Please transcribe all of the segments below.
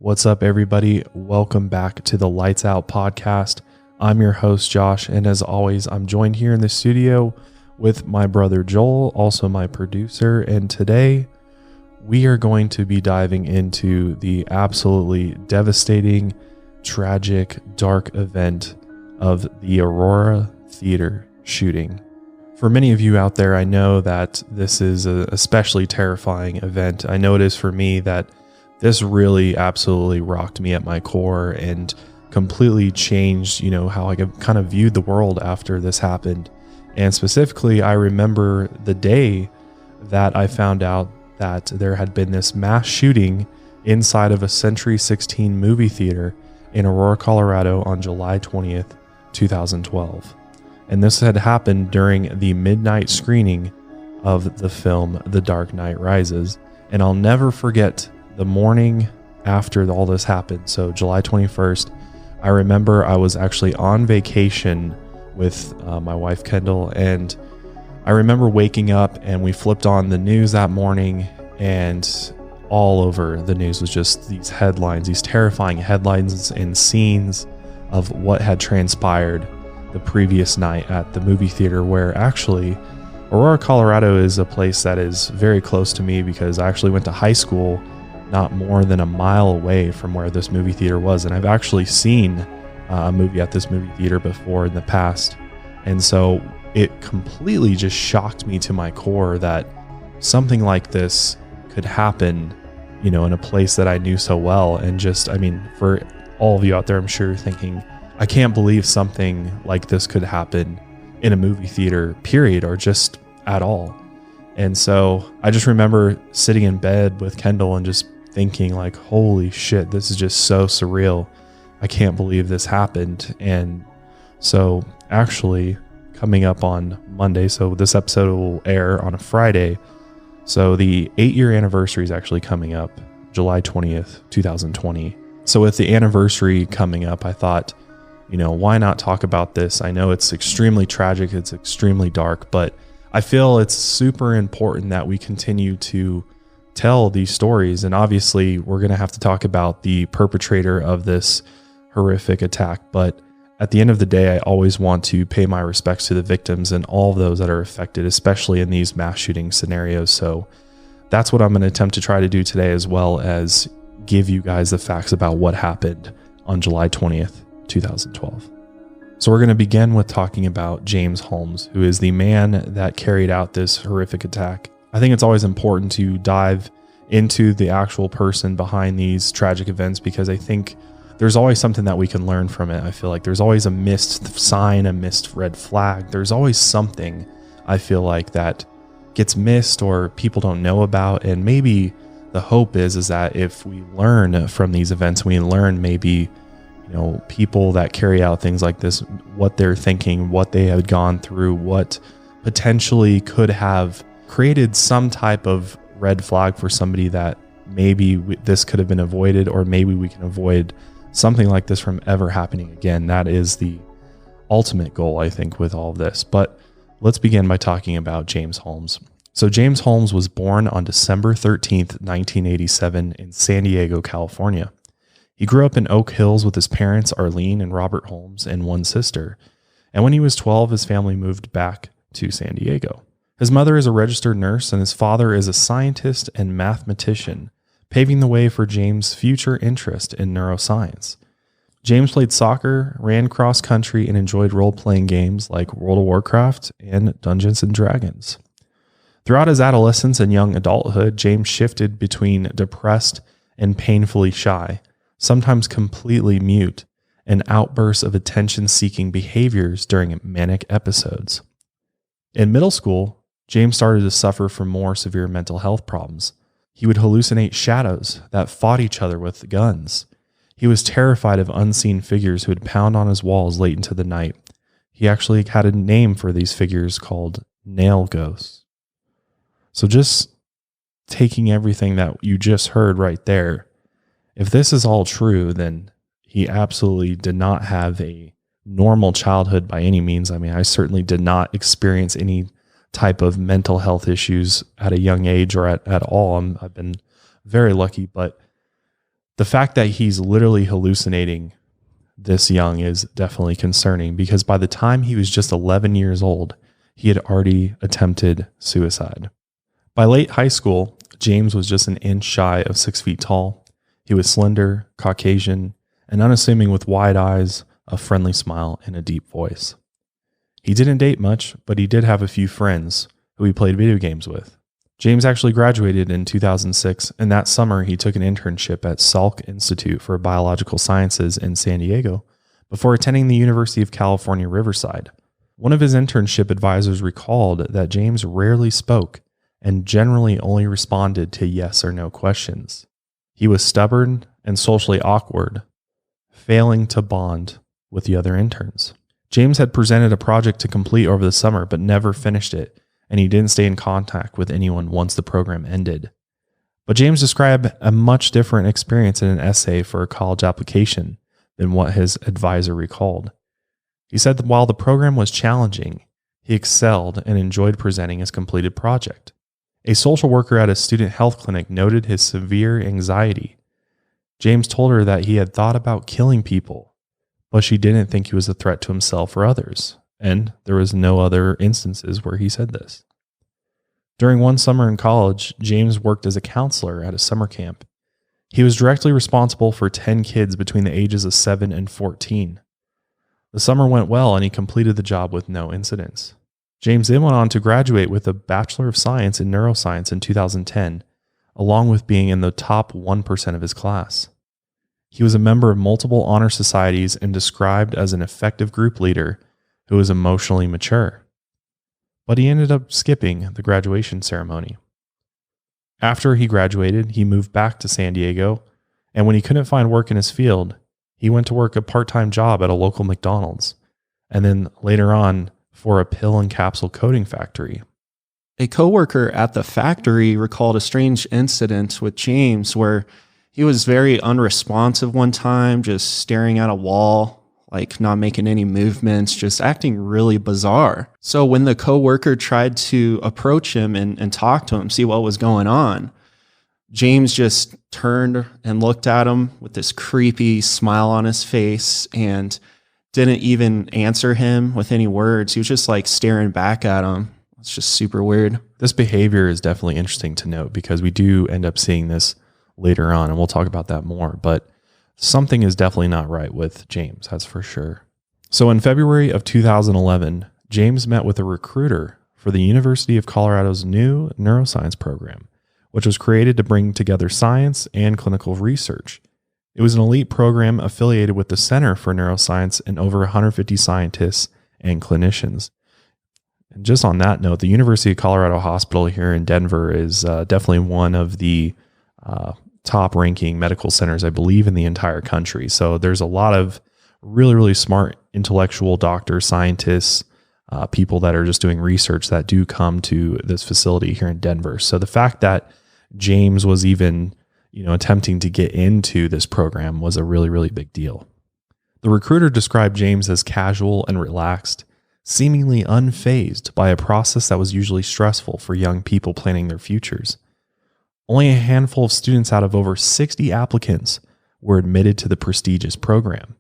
What's up, everybody? Welcome back to the Lights Out podcast. I'm your host, Josh, and as always, I'm joined here in the studio with my brother, Joel, also my producer, and today we are going to be diving into the absolutely devastating, tragic, dark event of the Aurora theater shooting. For many of you out there, I know that this is an especially terrifying event. I know it is for me that this really absolutely rocked me at my core and completely changed, how I kind of viewed the world after this happened. And specifically, I remember the day that I found out that there had been this mass shooting inside of a Century 16 movie theater in Aurora, Colorado on July 20th, 2012. And this had happened during the midnight screening of the film The Dark Knight Rises. And I'll never forget the morning after all this happened. So July 21st, I remember I was actually on vacation with my wife, Kendall, and I remember waking up and we flipped on the news that morning, and all over the news was just these headlines, these terrifying headlines and scenes of what had transpired the previous night at the movie theater, where actually Aurora, Colorado is a place that is very close to me because I actually went to high school not more than a mile away from where this movie theater was. And I've actually seen a movie at this movie theater before in the past. And so it completely just shocked me to my core that something like this could happen, in a place that I knew so well. And just, for all of you out there, I'm sure thinking, I can't believe something like this could happen in a movie theater, period, or just at all. And so I just remember sitting in bed with Kendall and just thinking like, holy shit, this is just so surreal. I can't believe this happened. And so actually coming up on Monday, so this episode will air on a Friday. So the 8-year anniversary is actually coming up, July 20th, 2020. So with the anniversary coming up, I thought, why not talk about this? I know it's extremely tragic, it's extremely dark, but I feel it's super important that we continue to tell these stories. And obviously we're going to have to talk about the perpetrator of this horrific attack. But at the end of the day, I always want to pay my respects to the victims and all of those that are affected, especially in these mass shooting scenarios. So that's what I'm going to attempt to try to do today, as well as give you guys the facts about what happened on July 20th, 2012. So we're going to begin with talking about James Holmes, who is the man that carried out this horrific attack. I think it's always important to dive into the actual person behind these tragic events, because I think there's always something that we can learn from it. I feel like there's always a missed sign, a missed red flag. There's always something, I feel like, that gets missed or people don't know about. And maybe the hope is that if we learn from these events, we learn maybe people that carry out things like this, what they're thinking, what they had gone through, what potentially could have created some type of red flag for somebody, that maybe this could have been avoided, or maybe we can avoid something like this from ever happening again. That is the ultimate goal, I think, with all of this. But let's begin by talking about James Holmes. So James Holmes was born on December 13th, 1987 in San Diego, California. He grew up in Oak Hills with his parents, Arlene and Robert Holmes, and one sister. And when he was 12, his family moved back to San Diego. His mother is a registered nurse, and his father is a scientist and mathematician, paving the way for James' future interest in neuroscience. James played soccer, ran cross country, and enjoyed role-playing games like World of Warcraft and Dungeons and Dragons. Throughout his adolescence and young adulthood, James shifted between depressed and painfully shy, sometimes completely mute, and outbursts of attention-seeking behaviors during manic episodes. In middle school, James started to suffer from more severe mental health problems. He would hallucinate shadows that fought each other with guns. He was terrified of unseen figures who would pound on his walls late into the night. He actually had a name for these figures called nail ghosts. So just taking everything that you just heard right there, if this is all true, then he absolutely did not have a normal childhood by any means. I certainly did not experience any type of mental health issues at a young age or at all. I've been very lucky, but The fact that he's literally hallucinating this young is definitely concerning, because by the time he was just 11 years old, he had already attempted suicide. By late high school, James was just an inch shy of 6 feet tall. He was slender, Caucasian, and unassuming, with wide eyes, a friendly smile, and a deep voice. He didn't date much, but he did have a few friends who he played video games with. James actually graduated in 2006, and that summer he took an internship at Salk Institute for Biological Sciences in San Diego before attending the University of California, Riverside. One of his internship advisors recalled that James rarely spoke and generally only responded to yes or no questions. He was stubborn and socially awkward, failing to bond with the other interns. James had presented a project to complete over the summer, but never finished it, and he didn't stay in contact with anyone once the program ended. But James described a much different experience in an essay for a college application than what his advisor recalled. He said that while the program was challenging, he excelled and enjoyed presenting his completed project. A social worker at a student health clinic noted his severe anxiety. James told her that he had thought about killing people, but she didn't think he was a threat to himself or others, and there was no other instances where he said this. During one summer in college, James worked as a counselor at a summer camp. He was directly responsible for 10 kids between the ages of 7 and 14. The summer went well, and he completed the job with no incidents. James then went on to graduate with a Bachelor of Science in Neuroscience in 2010, along with being in the top 1% of his class. He was a member of multiple honor societies and described as an effective group leader who was emotionally mature. But he ended up skipping the graduation ceremony. After he graduated, he moved back to San Diego, and when he couldn't find work in his field, he went to work a part-time job at a local McDonald's, and then later on for a pill and capsule coating factory. A coworker at the factory recalled a strange incident with James where he was very unresponsive one time, just staring at a wall, like not making any movements, just acting really bizarre. So when the coworker tried to approach him and talk to him, see what was going on, James just turned and looked at him with this creepy smile on his face and didn't even answer him with any words. He was just like staring back at him. It's just super weird. This behavior is definitely interesting to note because we do end up seeing this later on, and we'll talk about that more. But something is definitely not right with James, that's for sure. So in February of 2011, James met with a recruiter for the University of Colorado's new neuroscience program, which was created to bring together science and clinical research. It was an elite program affiliated with the Center for Neuroscience and over 150 scientists and clinicians. And just on that note, the University of Colorado Hospital here in Denver is definitely one of the top-ranking medical centers, I believe, in the entire country. So there's a lot of really, really smart intellectual doctors, scientists, people that are just doing research that do come to this facility here in Denver. So the fact that James was even attempting to get into this program was a really, really big deal. The recruiter described James as casual and relaxed, seemingly unfazed by a process that was usually stressful for young people planning their futures. Only a handful of students out of over 60 applicants were admitted to the prestigious program.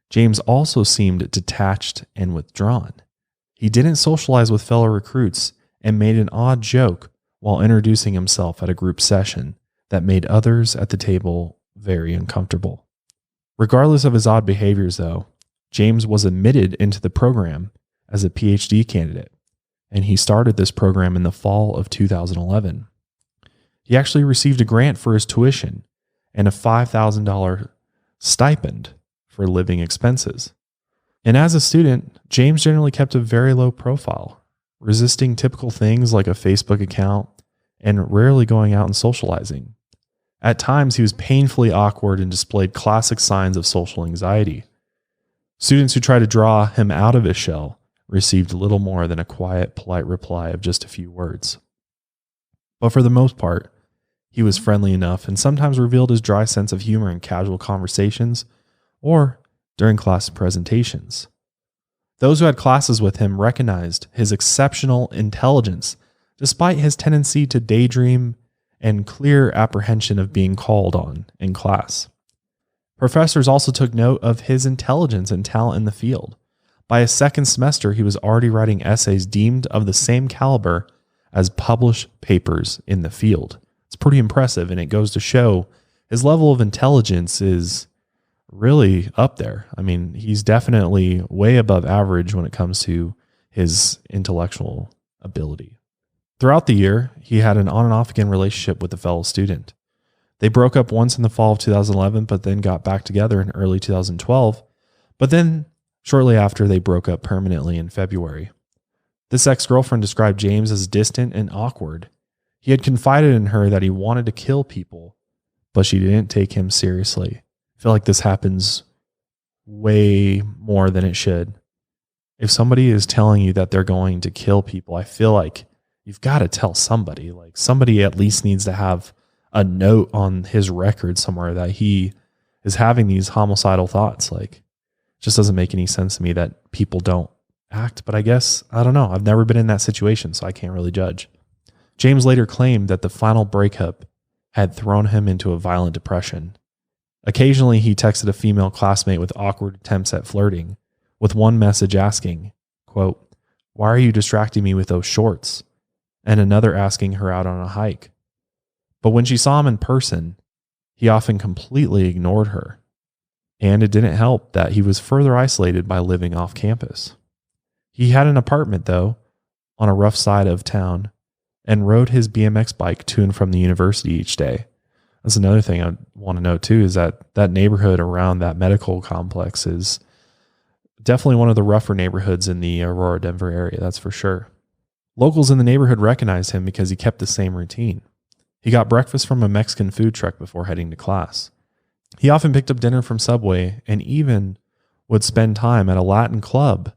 James also seemed detached and withdrawn. He didn't socialize with fellow recruits and made an odd joke while introducing himself at a group session that made others at the table very uncomfortable. Regardless of his odd behaviors, though, James was admitted into the program as a PhD candidate, and he started this program in the fall of 2011. He actually received a grant for his tuition and a $5,000 stipend for living expenses. And as a student, James generally kept a very low profile, resisting typical things like a Facebook account and rarely going out and socializing. At times, he was painfully awkward and displayed classic signs of social anxiety. Students who tried to draw him out of his shell received little more than a quiet, polite reply of just a few words. But for the most part, he was friendly enough and sometimes revealed his dry sense of humor in casual conversations or during class presentations. Those who had classes with him recognized his exceptional intelligence despite his tendency to daydream and clear apprehension of being called on in class. Professors also took note of his intelligence and talent in the field. By his second semester, he was already writing essays deemed of the same caliber as published papers in the field. It's pretty impressive, and it goes to show his level of intelligence is really up there. I mean, he's definitely way above average when it comes to his intellectual ability. Throughout the year, he had an on and off again relationship with a fellow student. They broke up once in the fall of 2011, but then got back together in early 2012. But then shortly after, they broke up permanently in February. This ex-girlfriend described James as distant and awkward. He had confided in her that he wanted to kill people, but she didn't take him seriously. I feel like this happens way more than it should. If somebody is telling you that they're going to kill people, I feel like you've got to tell somebody. Like, somebody at least needs to have a note on his record somewhere that he is having these homicidal thoughts. Like, it just doesn't make any sense to me that people don't act. But I guess, I don't know. I've never been in that situation, so I can't really judge. James later claimed that the final breakup had thrown him into a violent depression. Occasionally, he texted a female classmate with awkward attempts at flirting, with one message asking, quote, "Why are you distracting me with those shorts?" and another asking her out on a hike. But when she saw him in person, he often completely ignored her. And it didn't help that he was further isolated by living off campus. He had an apartment, though, on a rough side of town, and rode his BMX bike to and from the university each day. That's another thing I want to note too, is that that neighborhood around that medical complex is definitely one of the rougher neighborhoods in the Aurora, Denver area, that's for sure. Locals in the neighborhood recognized him because he kept the same routine. He got breakfast from a Mexican food truck before heading to class. He often picked up dinner from Subway and even would spend time at a Latin club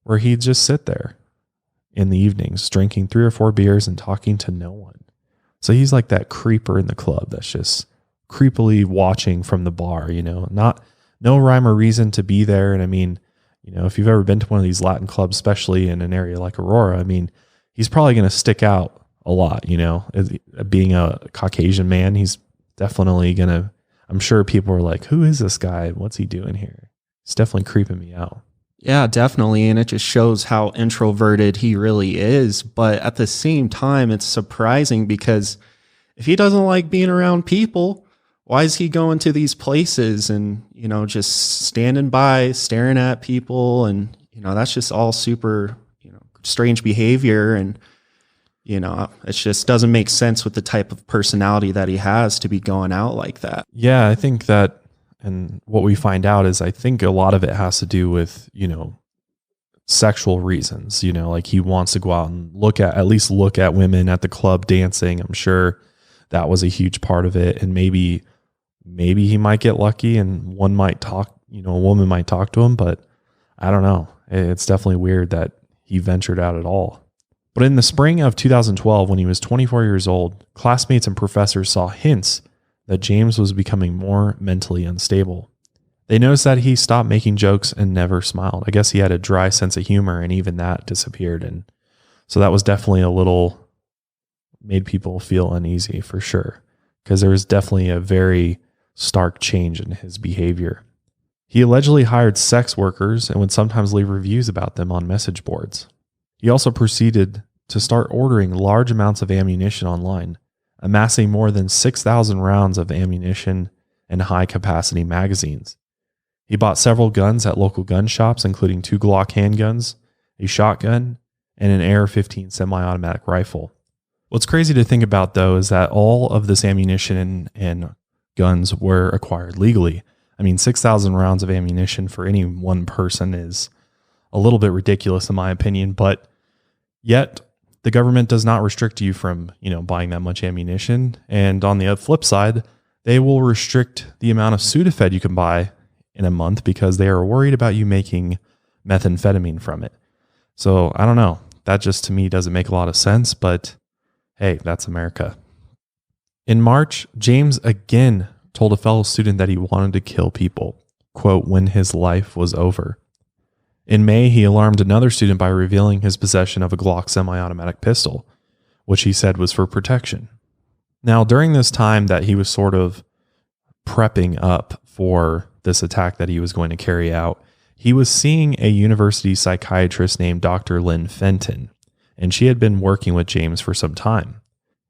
where he'd just sit there in the evenings, drinking 3 or 4 beers and talking to no one. So he's like that creeper in the club that's just creepily watching from the bar, no rhyme or reason to be there. And I mean, if you've ever been to one of these Latin clubs, especially in an area like Aurora, I mean, he's probably going to stick out a lot, being a Caucasian man. He's definitely going to, I'm sure people are like, who is this guy? What's he doing here? It's definitely creeping me out. Yeah, definitely. And it just shows how introverted he really is. But at the same time, it's surprising because if he doesn't like being around people, why is he going to these places and, just standing by, staring at people? And, that's just all super, strange behavior. And, it just doesn't make sense with the type of personality that he has to be going out like that. Yeah, I think that, and what we find out is I think a lot of it has to do with, sexual reasons, like he wants to go out and at least look at women at the club dancing. I'm sure that was a huge part of it. And maybe he might get lucky and one might talk, a woman might talk to him, but I don't know. It's definitely weird that he ventured out at all. But in the spring of 2012, when he was 24 years old, classmates and professors saw hints that James was becoming more mentally unstable. They noticed that he stopped making jokes and never smiled. I guess he had a dry sense of humor, and even that disappeared. And so that was definitely made people feel uneasy for sure, because there was definitely a very stark change in his behavior. He allegedly hired sex workers and would sometimes leave reviews about them on message boards. He also proceeded to start ordering large amounts of ammunition online, amassing more than 6,000 rounds of ammunition and high-capacity magazines. He bought several guns at local gun shops, including 2 Glock handguns, a shotgun, and an AR-15 semi-automatic rifle. What's crazy to think about, though, is that all of this ammunition and guns were acquired legally. I mean, 6,000 rounds of ammunition for any one person is a little bit ridiculous, in my opinion, but yet the government does not restrict you from, buying that much ammunition. And on the flip side, they will restrict the amount of Sudafed you can buy in a month because they are worried about you making methamphetamine from it. So I don't know. That just to me doesn't make a lot of sense, but hey, that's America. In March, James again told a fellow student that he wanted to kill people, quote, when his life was over. In May, he alarmed another student by revealing his possession of a Glock semi-automatic pistol, which he said was for protection. Now, during this time that he was sort of prepping up for this attack that he was going to carry out, he was seeing a university psychiatrist named Dr. Lynn Fenton, and she had been working with James for some time.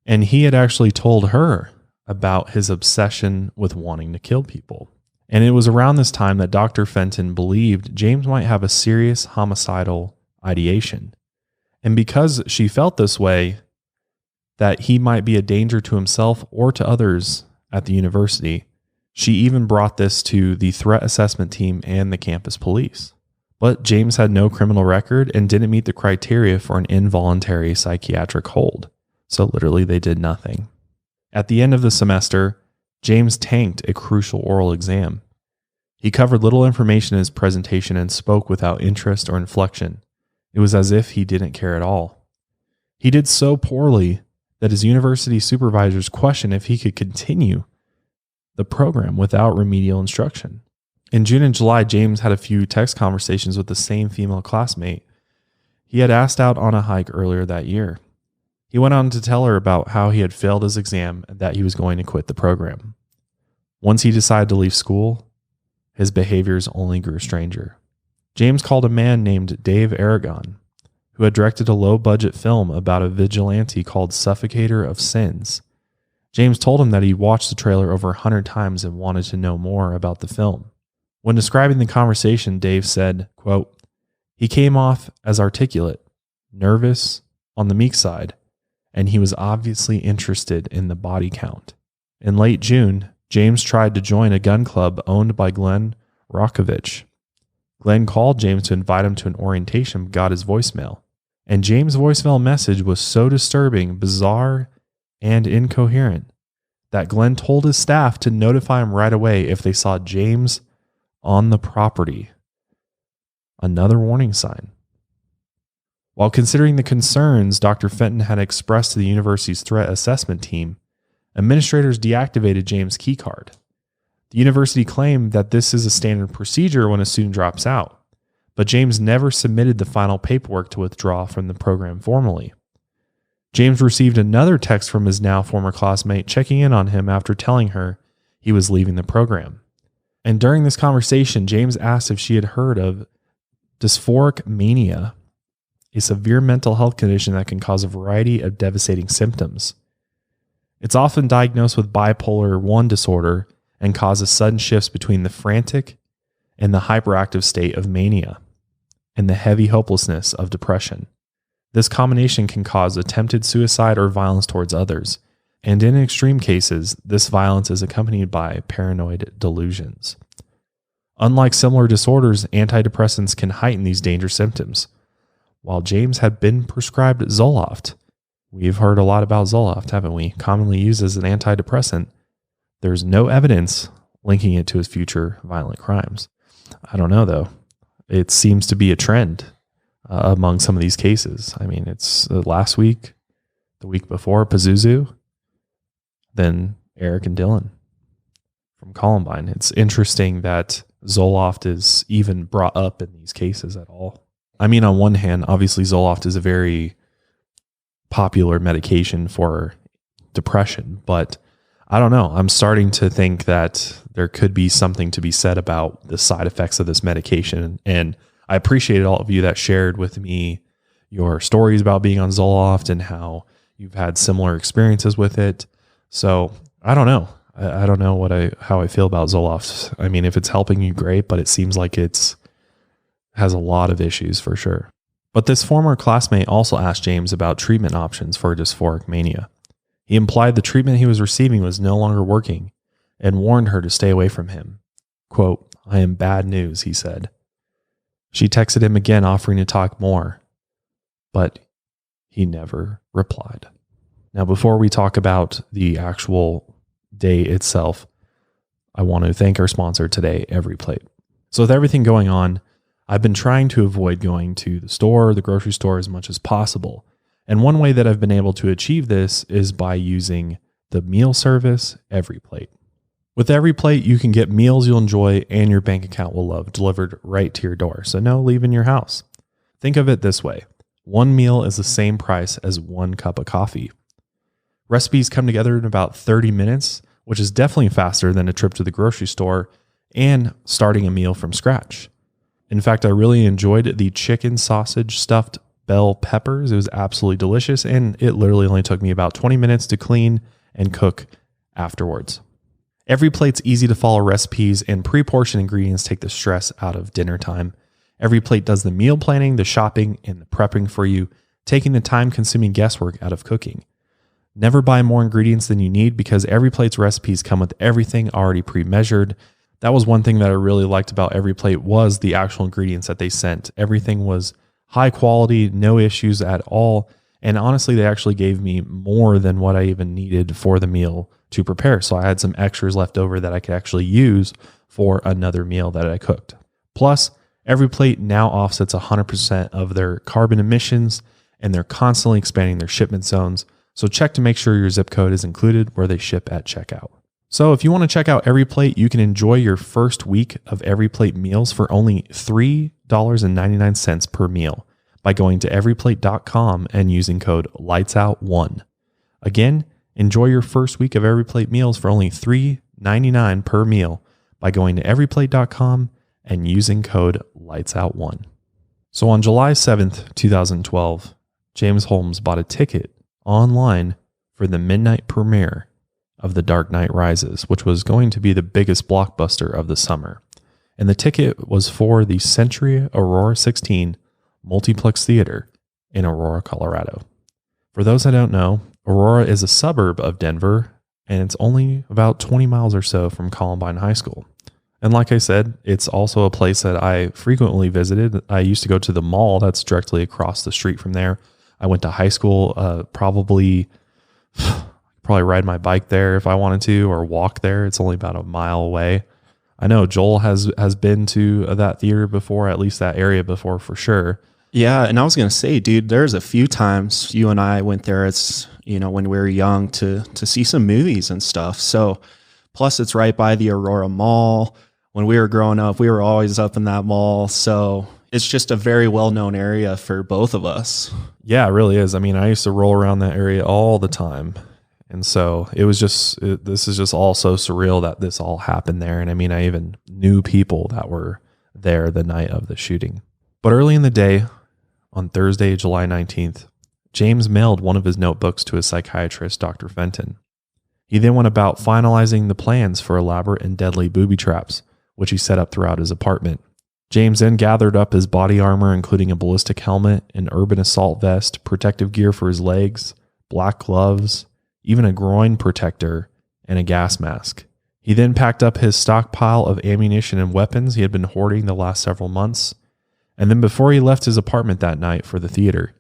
And he had actually told her about his obsession with wanting to kill people. And it was around this time that Dr. Fenton believed James might have a serious homicidal ideation. And because she felt this way, that he might be a danger to himself or to others at the university, she even brought this to the threat assessment team and the campus police. But James had no criminal record and didn't meet the criteria for an involuntary psychiatric hold. So literally they did nothing. At the end of the semester, James tanked a crucial oral exam. He covered little information in his presentation and spoke without interest or inflection. It was as if he didn't care at all. He did so poorly that his university supervisors questioned if he could continue the program without remedial instruction. In June and July, James had a few text conversations with the same female classmate he had asked out on a hike earlier that year. He went on to tell her about how he had failed his exam and that he was going to quit the program. Once he decided to leave school, his behaviors only grew stranger. James called a man named Dave Aragon, who had directed a low-budget film about a vigilante called Suffocator of Sins. James told him that he watched the trailer over 100 times and wanted to know more about the film. When describing the conversation, Dave said, quote, "He came off as articulate, nervous, on the meek side, and he was obviously interested in the body count." In late June, James tried to join a gun club owned by Glenn Rokovich. Glenn called James to invite him to an orientation, got his voicemail. And James' voicemail message was so disturbing, bizarre, and incoherent that Glenn told his staff to notify him right away if they saw James on the property. Another warning sign. While considering the concerns Dr. Fenton had expressed to the university's threat assessment team, administrators deactivated James' key card. The university claimed that this is a standard procedure when a student drops out, but James never submitted the final paperwork to withdraw from the program formally. James received another text from his now former classmate checking in on him after telling her he was leaving the program. And during this conversation, James asked if she had heard of dysphoric mania, a severe mental health condition that can cause a variety of devastating symptoms. It's often diagnosed with bipolar 1 disorder and causes sudden shifts between the frantic and the hyperactive state of mania and the heavy hopelessness of depression. This combination can cause attempted suicide or violence towards others, and in extreme cases, this violence is accompanied by paranoid delusions. Unlike similar disorders, antidepressants can heighten these dangerous symptoms. While James had been prescribed Zoloft, we've heard a lot about Zoloft, haven't we? Commonly used as an antidepressant, there's no evidence linking it to his future violent crimes. I don't know, though. It seems to be a trend among some of these cases. I mean, it's last week, the week before, Pazuzu, then Eric and Dylan from Columbine. It's interesting that Zoloft is even brought up in these cases at all. I mean, on one hand, obviously Zoloft is a very popular medication for depression, but I don't know. I'm starting to think that there could be something to be said about the side effects of this medication. And I appreciate all of you that shared with me your stories about being on Zoloft and how you've had similar experiences with it. So I don't know. I don't know how I feel about Zoloft. I mean, if it's helping you, great, but it seems like has a lot of issues for sure. But this former classmate also asked James about treatment options for dysphoric mania. He implied the treatment he was receiving was no longer working and warned her to stay away from him. Quote, "I am bad news," he said. She texted him again offering to talk more, but he never replied. Now, before we talk about the actual day itself, I want to thank our sponsor today, Every Plate. So with everything going on, I've been trying to avoid going to the store, the grocery store as much as possible. And one way that I've been able to achieve this is by using the meal service, Every Plate. With Every Plate, you can get meals you'll enjoy and your bank account will love delivered right to your door. So no leaving your house. Think of it this way. One meal is the same price as one cup of coffee. Recipes come together in about 30 minutes, which is definitely faster than a trip to the grocery store and starting a meal from scratch. In fact, I really enjoyed the chicken sausage stuffed bell peppers. It was absolutely delicious, and it literally only took me about 20 minutes to clean and cook afterwards. Every plate's easy to follow recipes, and pre-portioned ingredients take the stress out of dinner time. Every plate does the meal planning, the shopping, and the prepping for you, taking the time-consuming guesswork out of cooking. Never buy more ingredients than you need because every plate's recipes come with everything already pre-measured. That was one thing that I really liked about every plate was the actual ingredients that they sent. Everything was high quality, no issues at all. And honestly, they actually gave me more than what I even needed for the meal to prepare. So I had some extras left over that I could actually use for another meal that I cooked. Plus, every plate now offsets 100% of their carbon emissions, and they're constantly expanding their shipment zones. So check to make sure your zip code is included where they ship at checkout. So if you want to check out Every Plate, you can enjoy your first week of Every Plate meals for only $3.99 per meal by going to everyplate.com and using code LIGHTSOUT1. Again, enjoy your first week of Every Plate meals for only $3.99 per meal by going to everyplate.com and using code LIGHTSOUT1. So on July 7th, 2012, James Holmes bought a ticket online for the midnight premiere of The Dark Knight Rises, which was going to be the biggest blockbuster of the summer. And the ticket was for the Century Aurora 16 Multiplex Theater in Aurora, Colorado. For those that don't know, Aurora is a suburb of Denver, and it's only about 20 miles or so from Columbine High School. And like I said, it's also a place that I frequently visited. I used to go to the mall that's directly across the street from there. I went to high school, probably ride my bike there if I wanted to, or walk there. It's only about a mile away. I know Joel has been to that theater before, at least that area before for sure. Yeah, and I was going to say, dude, there's a few times you and I went there as, when we were young to see some movies and stuff. So plus it's right by the Aurora Mall. When we were growing up, we were always up in that mall. So it's just a very well-known area for both of us. Yeah, it really is. I mean, I used to roll around that area all the time. And so it was this is just all so surreal that this all happened there. And I mean, I even knew people that were there the night of the shooting. But early in the day, on Thursday, July 19th, James mailed one of his notebooks to his psychiatrist, Dr. Fenton. He then went about finalizing the plans for elaborate and deadly booby traps, which he set up throughout his apartment. James then gathered up his body armor, including a ballistic helmet, an urban assault vest, protective gear for his legs, black gloves, even a groin protector, and a gas mask. He then packed up his stockpile of ammunition and weapons he had been hoarding the last several months. And then before he left his apartment that night for the theater,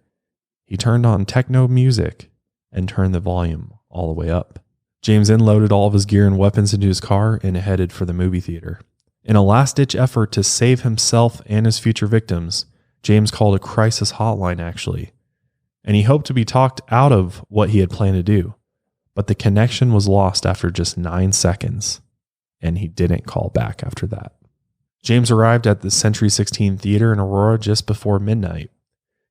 he turned on techno music and turned the volume all the way up. James then loaded all of his gear and weapons into his car and headed for the movie theater. In a last-ditch effort to save himself and his future victims, James called a crisis hotline, actually. And he hoped to be talked out of what he had planned to do. But the connection was lost after just 9 seconds, and he didn't call back after that. James arrived at the Century 16 Theater in Aurora just before midnight.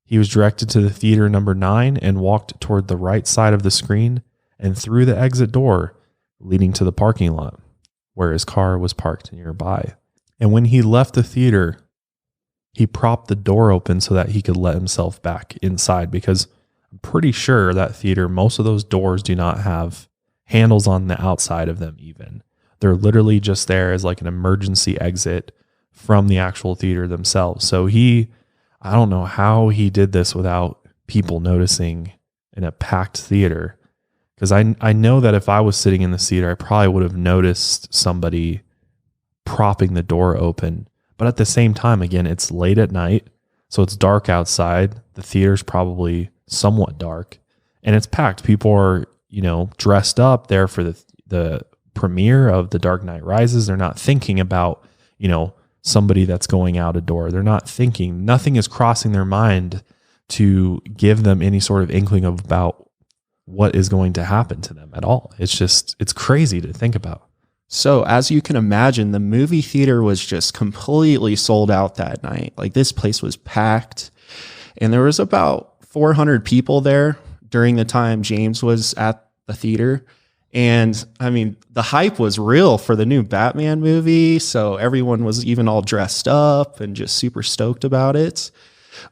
He was directed to the theater number 9 and walked toward the right side of the screen and through the exit door leading to the parking lot, where his car was parked nearby. And when he left the theater, he propped the door open so that he could let himself back inside, because I'm pretty sure that theater, most of those doors do not have handles on the outside of them even. They're literally just there as like an emergency exit from the actual theater themselves. So I don't know how he did this without people noticing in a packed theater. Because I know that if I was sitting in the theater, I probably would have noticed somebody propping the door open. But at the same time, again, it's late at night, so it's dark outside. The theater's probably somewhat dark, and it's packed. People are, dressed up there for the premiere of The Dark Knight Rises. They're not thinking about, somebody that's going out a door. They're not thinking, nothing is crossing their mind to give them any sort of inkling about what is going to happen to them at all. It's crazy to think about. So as you can imagine, the movie theater was just completely sold out that night. Like, this place was packed, and there was about 400 people there during the time James was at the theater. And I mean, the hype was real for the new Batman movie. So everyone was even all dressed up and just super stoked about it.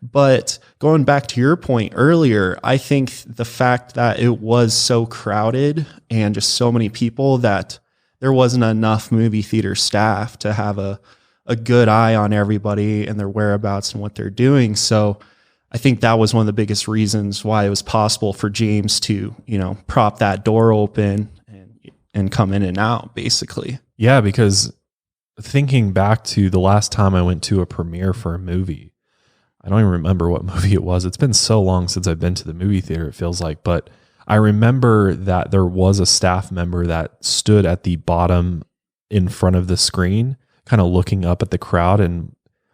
But going back to your point earlier, I think the fact that it was so crowded and just so many people that there wasn't enough movie theater staff to have a good eye on everybody and their whereabouts and what they're doing. So I think that was one of the biggest reasons why it was possible for James to, prop that door open and come in and out, basically. Yeah, because thinking back to the last time I went to a premiere for a movie, I don't even remember what movie it was. It's been so long since I've been to the movie theater, it feels like. But I remember that there was a staff member that stood at the bottom in front of the screen, kind of looking up at the crowd and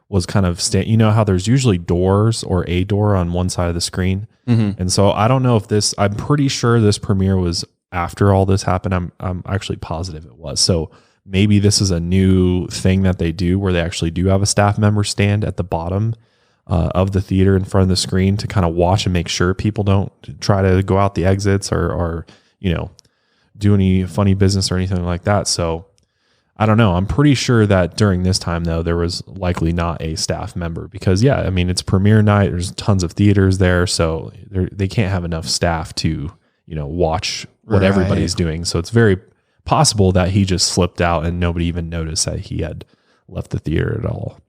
was kind of you know how there's usually doors or a door on one side of the screen. Mm-hmm. And so I don't know if I'm pretty sure this premiere was after all this happened. I'm actually positive it was. So maybe this is a new thing that they do where they actually do have a staff member stand at the bottom of the theater in front of the screen to kind of watch and make sure people don't try to go out the exits or do any funny business or anything like that. So I don't know. I'm pretty sure that during this time, though, there was likely not a staff member because, it's premiere night. There's tons of theaters there. So they can't have enough staff to, watch what everybody's doing. So it's very possible that he just slipped out and nobody even noticed that he had left the theater at all.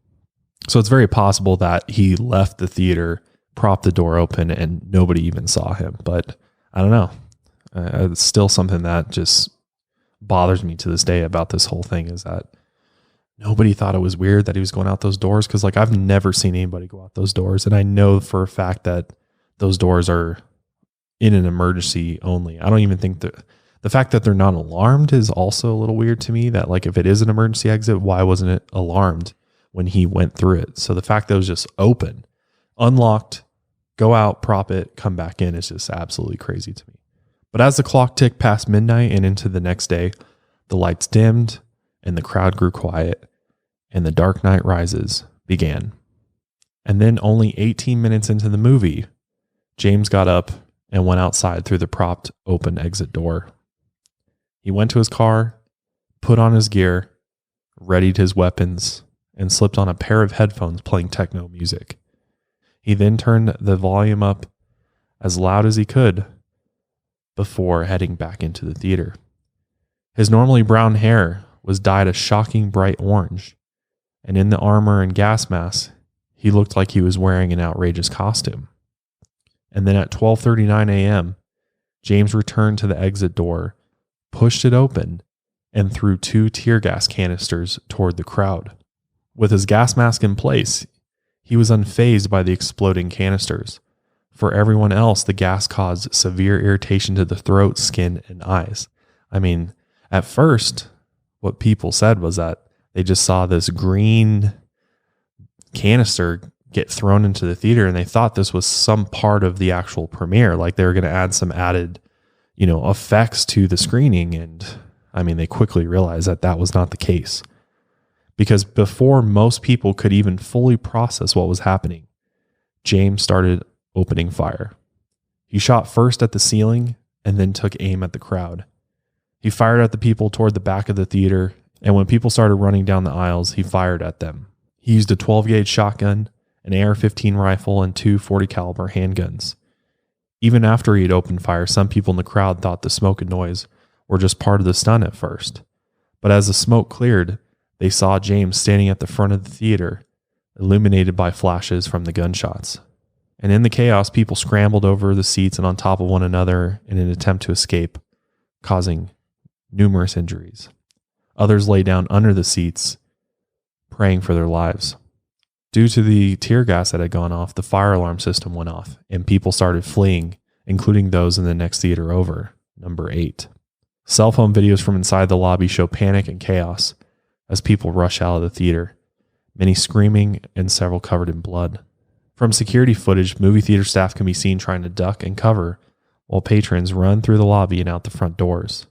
So it's very possible that he left the theater, propped the door open, and nobody even saw him. But I don't know. It's still something that just bothers me to this day about this whole thing is that nobody thought it was weird that he was going out those doors. Cause I've never seen anybody go out those doors. And I know for a fact that those doors are in an emergency only. I don't even think the fact that they're not alarmed is also a little weird to me that if it is an emergency exit, why wasn't it alarmed when he went through it? So the fact that it was just open, unlocked, go out, prop it, come back in is just absolutely crazy to me. But as the clock ticked past midnight and into the next day, the lights dimmed and the crowd grew quiet and the Dark Knight Rises began. And then only 18 minutes into the movie, James got up and went outside through the propped open exit door. He went to his car, put on his gear, readied his weapons, and slipped on a pair of headphones playing techno music. He then turned the volume up as loud as he could before heading back into the theater. His normally brown hair was dyed a shocking bright orange, and in the armor and gas mask, he looked like he was wearing an outrageous costume. And then at 12:39 a.m., James returned to the exit door, pushed it open, and threw 2 tear gas canisters toward the crowd. With his gas mask in place, he was unfazed by the exploding canisters. For everyone else, the gas caused severe irritation to the throat, skin, and eyes. At first, what people said was that they just saw this green canister get thrown into the theater and they thought this was some part of the actual premiere. Like they were going to add some added, effects to the screening. And they quickly realized that that was not the case. Because before most people could even fully process what was happening, James started opening fire. He shot first at the ceiling and then took aim at the crowd. He fired at the people toward the back of the theater, and when people started running down the aisles, he fired at them. He used a 12-gauge shotgun, an AR-15 rifle, and 2 40 caliber handguns. Even after he had opened fire, some people in the crowd thought the smoke and noise were just part of the stunt at first. But as the smoke cleared, they saw James standing at the front of the theater, illuminated by flashes from the gunshots. And in the chaos, people scrambled over the seats and on top of one another in an attempt to escape, causing numerous injuries. Others lay down under the seats, praying for their lives. Due to the tear gas that had gone off, the fire alarm system went off, and people started fleeing, including those in the next theater over, number 8. Cell phone videos from inside the lobby show panic and chaos as people rush out of the theater, many screaming and several covered in blood. From security footage, movie theater staff can be seen trying to duck and cover while patrons run through the lobby and out the front doors.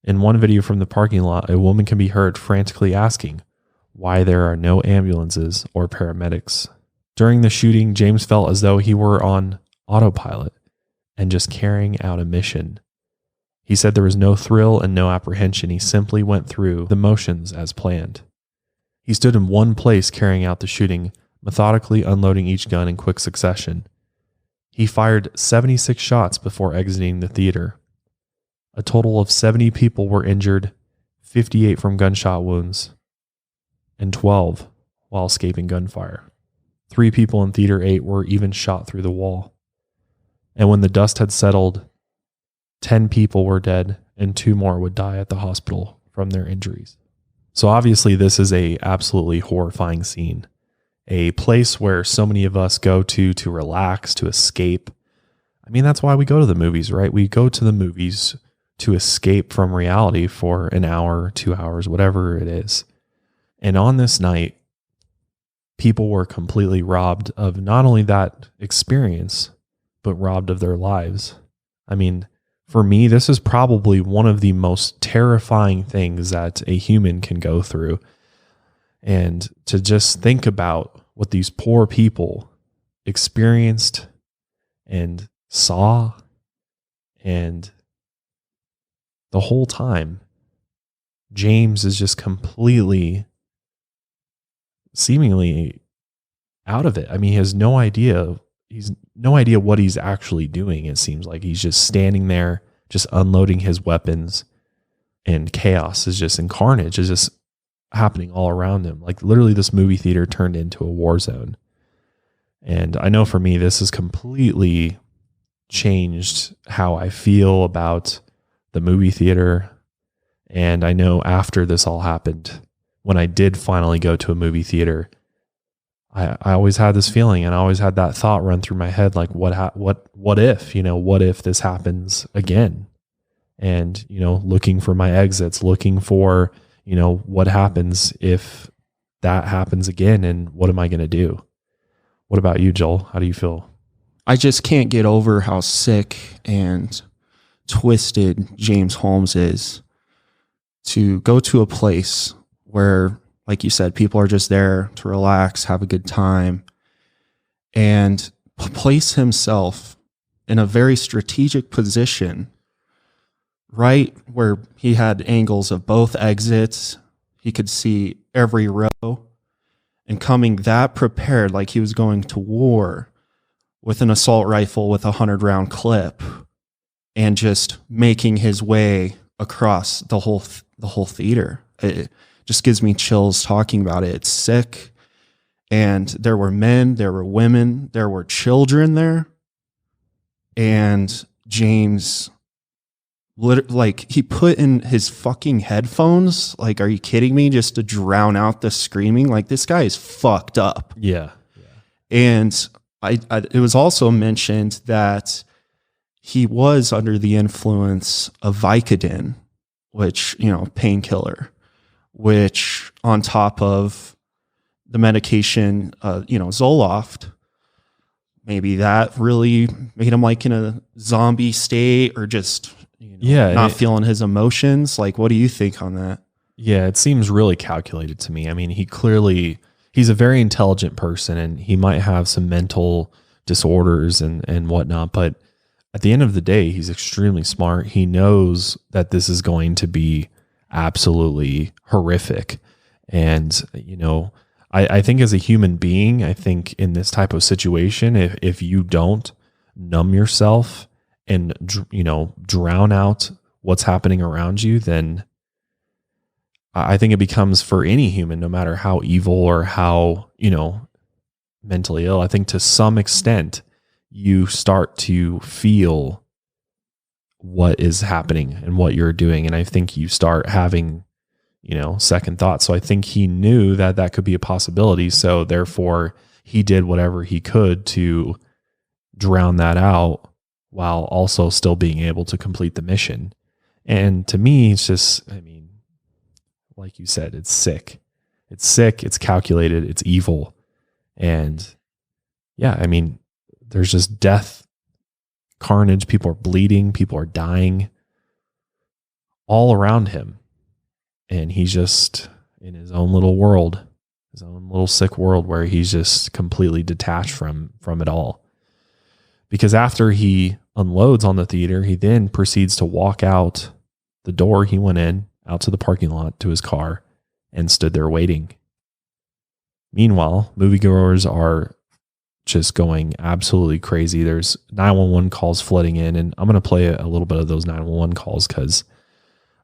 In one video from the parking lot, a woman can be heard frantically asking why there are no ambulances or paramedics. During the shooting, James felt as though he were on autopilot and just carrying out a mission He said there was no thrill and no apprehension. He simply went through the motions as planned. He stood in one place carrying out the shooting, methodically unloading each gun in quick succession. He fired 76 shots before exiting the theater. A total of 70 people were injured, 58 from gunshot wounds, and 12 while escaping gunfire. 3 people in Theater 8 were even shot through the wall. And when the dust had settled, 10 people were dead and 2 more would die at the hospital from their injuries. So obviously this is a absolutely horrifying scene. A place where so many of us go to relax, to escape. I mean, that's why we go to the movies, right? We go to the movies to escape from reality for an hour, 2 hours, whatever it is. And on this night, people were completely robbed of not only that experience, but robbed of their lives. I mean, for me, this is probably one of the most terrifying things that a human can go through. And to just think about what these poor people experienced and saw, and the whole time, James is just completely, seemingly out of it. I mean, he has no idea. He's no idea what he's actually doing. It seems like he's just standing there, just unloading his weapons, and chaos is just, and carnage is just happening all around him. Like literally this movie theater turned into a war zone. And I know for me, this has completely changed how I feel about the movie theater. And I know after this all happened, when I did finally go to a movie theater, I always had this feeling, and I always had that thought run through my head, like what if, what if this happens again? And, looking for my exits, looking for, what happens if that happens again, and what am I going to do? What about you, Joel? How do you feel? I just can't get over how sick and twisted James Holmes is to go to a place where, like you said, people are just there to relax, have a good time, and place himself in a very strategic position, right where he had angles of both exits. He could see every row, and coming that prepared, like he was going to war with an assault rifle with a 100-round clip, and just making his way across the whole theater. It just gives me chills talking about it. It's sick. And there were men, there were women, there were children there. And James, he put in his fucking headphones. Like, are you kidding me? Just to drown out the screaming. Like, this guy is fucked up. Yeah. And it was also mentioned that he was under the influence of Vicodin, which, painkiller, which on top of the medication, Zoloft, maybe that really made him like in a zombie state, or just, not feeling his emotions. Like, what do you think on that? Yeah, it seems really calculated to me. I mean, he's a very intelligent person, and he might have some mental disorders and whatnot, but at the end of the day, he's extremely smart. He knows that this is going to be absolutely horrific. And, I think as a human being, I think in this type of situation, if you don't numb yourself and, drown out what's happening around you, then I think it becomes, for any human, no matter how evil or how, mentally ill, I think to some extent, you start to feel what is happening and what you're doing. And I think you start having, second thoughts. So I think he knew that that could be a possibility. So therefore he did whatever he could to drown that out while also still being able to complete the mission. And to me, it's just, like you said, it's sick. It's sick. It's calculated. It's evil. And yeah, there's just death, carnage. People are bleeding. People are dying all around him. And he's just in his own little world, his own little sick world, where he's just completely detached from it all. Because after he unloads on the theater. He then proceeds to walk out the door he went in, out to the parking lot to his car, and stood there waiting. Meanwhile, moviegoers are just going absolutely crazy. There's 911 calls flooding in, and I'm going to play a little bit of those 911 calls because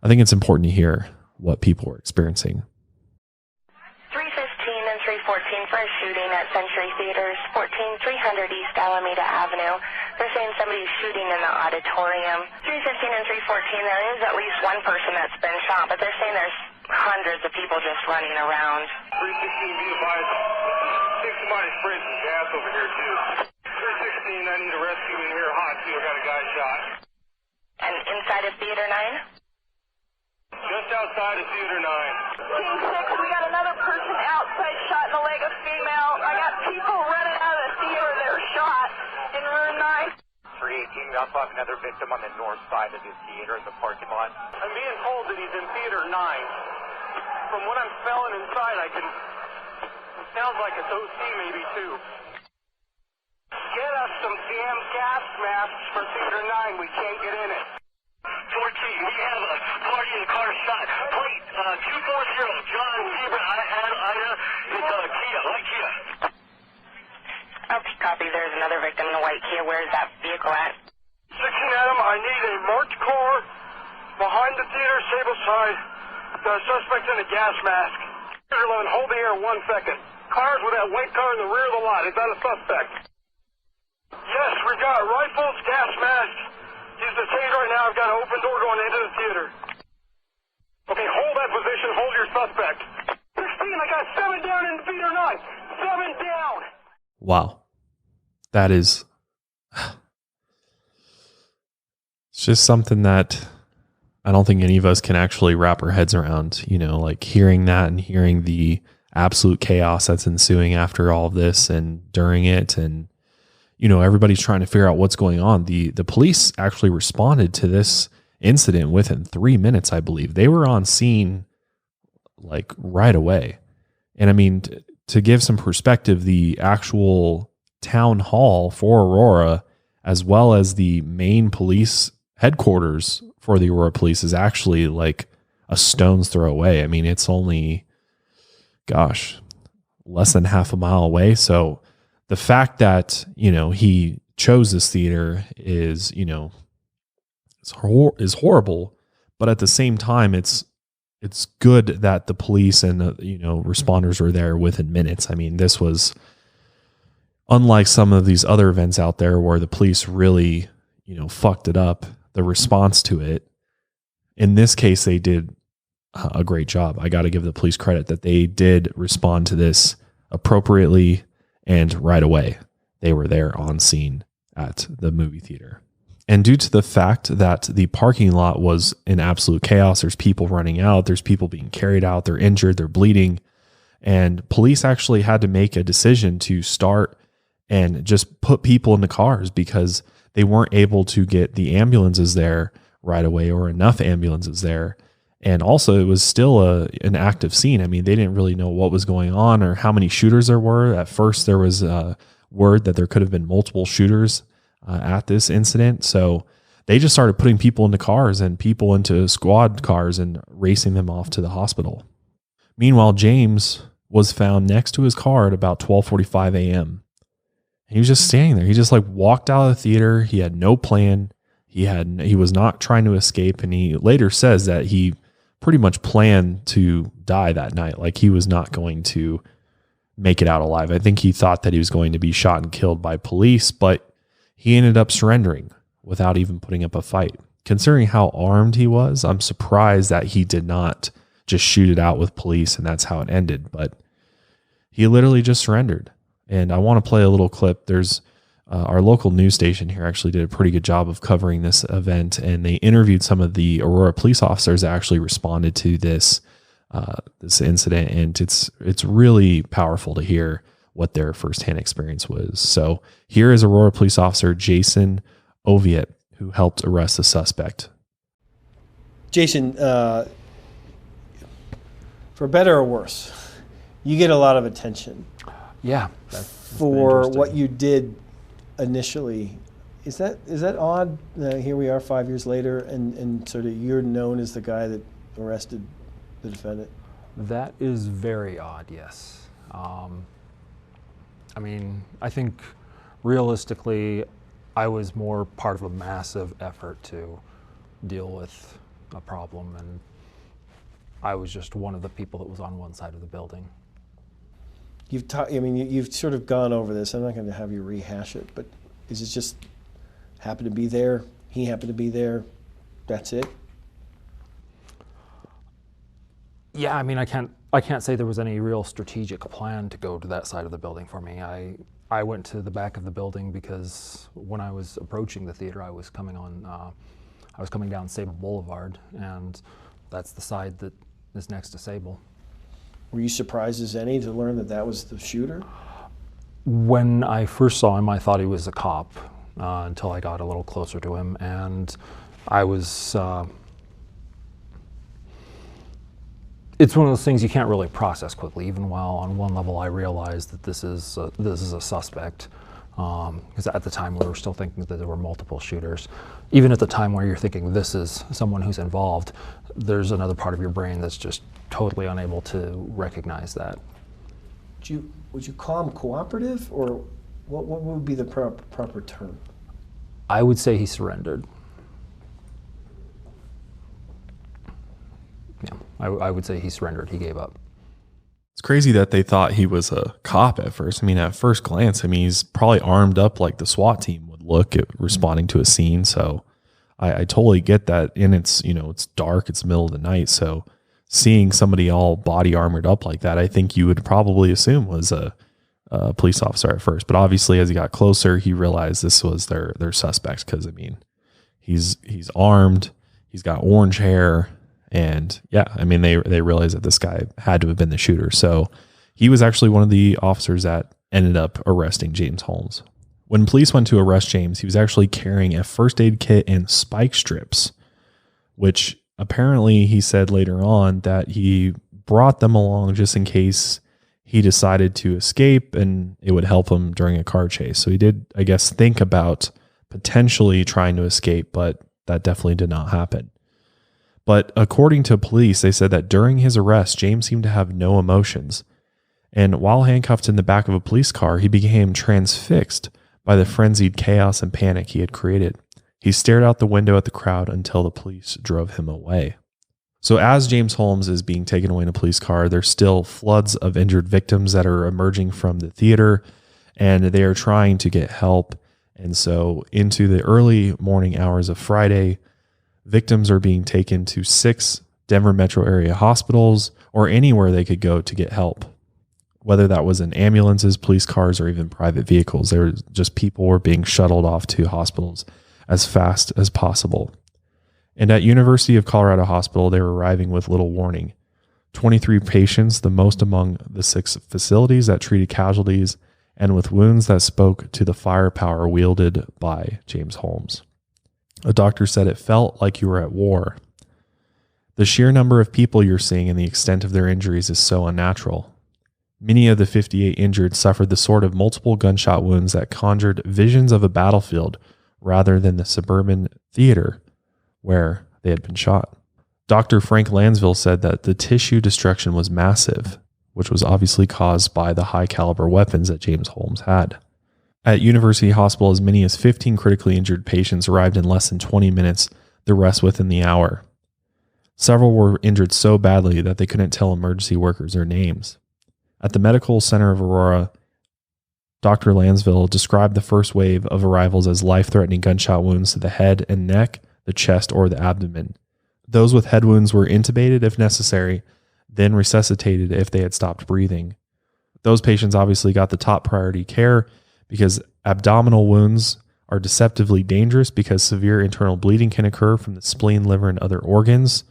I think it's important to hear what people are experiencing. 315 and 314 for a shooting at Century Theaters, 14300 East Alameda Avenue. They're saying somebody's shooting in the auditorium. 315 and 314, there is at least one person that's been shot, but they're saying there's hundreds of people just running around. 316, be advised. Somebody sprayed some gas over here, too. 316, I need a rescue in here hot, too. I got a guy shot. And inside of Theater 9? Just outside of Theater 9. Team 6, we got another person outside shot in the leg, a female. I got people running out of the theater that are shot in room 9. 318, got another victim on the north side of the theater in the parking lot. I'm being told that he's in Theater 9. From what I'm smelling inside, it sounds like it's OC maybe too. Get us some damn gas masks for Theater 9. We can't get in it. 14, we have a party in the car shot. Plate 240, John Zebra, Ida, it's a Kia, white Kia. Okay, copy. There's another victim in a white Kia. Where is that vehicle at? 16 Adam, I need a marked car behind the theater, stable side. The suspect in a gas mask. 11, hold the air 1 second. Cars with that white car in the rear of the lot. Is that a suspect? Yes, we've got rifles, gas masks. Use the stage right now. I've got an open door going into the theater. Okay, hold that position. Hold your suspect. 16, I got 7 down in Theater 9. 7 down. Wow. That is, it's just something that I don't think any of us can actually wrap our heads around, like hearing that and hearing the absolute chaos that's ensuing after all of this and during it. And, everybody's trying to figure out what's going on. The police actually responded to this incident within 3 minutes, I believe. They were on scene like right away. And I mean, to give some perspective, the actual town hall for Aurora, as well as the main police headquarters for the Aurora police, is actually like a stone's throw away. I mean, it's only, less than half a mile away. So the fact that, he chose this theater is, is horrible, but at the same time, it's good that the police and responders were there within minutes. I mean, this was unlike some of these other events out there where the police really, fucked it up. The response to it, in this case, they did a great job. I got to give the police credit that they did respond to this appropriately and right away. They were there on scene at the movie theater. And due to the fact that the parking lot was in absolute chaos, there's people running out, there's people being carried out, they're injured, they're bleeding. And police actually had to make a decision to start and just put people in the cars because they weren't able to get the ambulances there right away or enough ambulances there. And also it was still an active scene. I mean, they didn't really know what was going on or how many shooters there were. At first there was word that there could have been multiple shooters at this incident. So they just started putting people into cars and people into squad cars and racing them off to the hospital. Meanwhile, James was found next to his car at about 12:45 a.m. He was just standing there. He just walked out of the theater. He had no plan. He was not trying to escape. And he later says that he pretty much planned to die that night. Like he was not going to make it out alive. I think he thought that he was going to be shot and killed by police, but he ended up surrendering without even putting up a fight. Considering how armed he was, I'm surprised that he did not just shoot it out with police and that's how it ended. But he literally just surrendered. And I want to play a little clip. There's our local news station here actually did a pretty good job of covering this event, and they interviewed some of the Aurora police officers that actually responded to this incident, and it's really powerful to hear what their firsthand experience was. So here is Aurora police officer Jason Oviet, who helped arrest the suspect. Jason, for better or worse, you get a lot of attention. Yeah. For what you did initially Is that odd? Here we are 5 years later, and sort of you're known as the guy that arrested the defendant. That is very odd, yes. I mean, I think realistically, I was more part of a massive effort to deal with a problem, and I was just one of the people that was on one side of the building. You've sort of gone over this. I'm not going to have you rehash it, but is it just happened to be there? He happened to be there. That's it. Yeah, I mean, I can't say there was any real strategic plan to go to that side of the building for me. I went to the back of the building because when I was approaching the theater, I was coming down Sable Boulevard, and that's the side that is next to Sable. Were you surprised as any to learn that that was the shooter? When I first saw him, I thought he was a cop until I got a little closer to him, and I was. It's one of those things you can't really process quickly. Even while on one level I realized that this is a suspect, because at the time we were still thinking that there were multiple shooters. Even at the time where you're thinking this is someone who's involved, there's another part of your brain that's just totally unable to recognize that. Would you call him cooperative, or what would be the proper term? I would say he surrendered. Yeah, I would say he surrendered. He gave up. It's crazy that they thought he was a cop at first. I mean, at first glance, he's probably armed up like the SWAT team would look at responding to a scene. So I totally get that. And it's, it's dark, it's the middle of the night. So seeing somebody all body armored up like that, I think you would probably assume was a police officer at first. But obviously, as he got closer, he realized this was their suspect, because he's armed, he's got orange hair. And yeah, they realized that this guy had to have been the shooter. So he was actually one of the officers that ended up arresting James Holmes. When police went to arrest James, he was actually carrying a first aid kit and spike strips, which apparently he said later on that he brought them along just in case he decided to escape and it would help him during a car chase. So he did, I guess, think about potentially trying to escape, but that definitely did not happen. But according to police, they said that during his arrest, James seemed to have no emotions. And while handcuffed in the back of a police car, he became transfixed by the frenzied chaos and panic he had created. He stared out the window at the crowd until the police drove him away. So as James Holmes is being taken away in a police car, there's still floods of injured victims that are emerging from the theater, and they are trying to get help. And so into the early morning hours of Friday, victims are being taken to 6 Denver metro area hospitals or anywhere they could go to get help, whether that was in ambulances, police cars, or even private vehicles. There were just people were being shuttled off to hospitals as fast as possible. And at University of Colorado Hospital, they were arriving with little warning. 23 patients, the most among the 6 facilities that treated casualties, and with wounds that spoke to the firepower wielded by James Holmes. A doctor said it felt like you were at war. The sheer number of people you're seeing and the extent of their injuries is so unnatural. Many of the 58 injured suffered the sort of multiple gunshot wounds that conjured visions of a battlefield rather than the suburban theater where they had been shot. Dr. Frank Lansville said that the tissue destruction was massive, which was obviously caused by the high caliber weapons that James Holmes had. At University Hospital, as many as 15 critically injured patients arrived in less than 20 minutes, the rest within the hour. Several were injured so badly that they couldn't tell emergency workers their names. At the Medical Center of Aurora, Dr. Lansville described the first wave of arrivals as life-threatening gunshot wounds to the head and neck, the chest, or the abdomen. Those with head wounds were intubated if necessary, then resuscitated if they had stopped breathing. Those patients obviously got the top priority care, because abdominal wounds are deceptively dangerous because severe internal bleeding can occur from the spleen, liver, and other organs.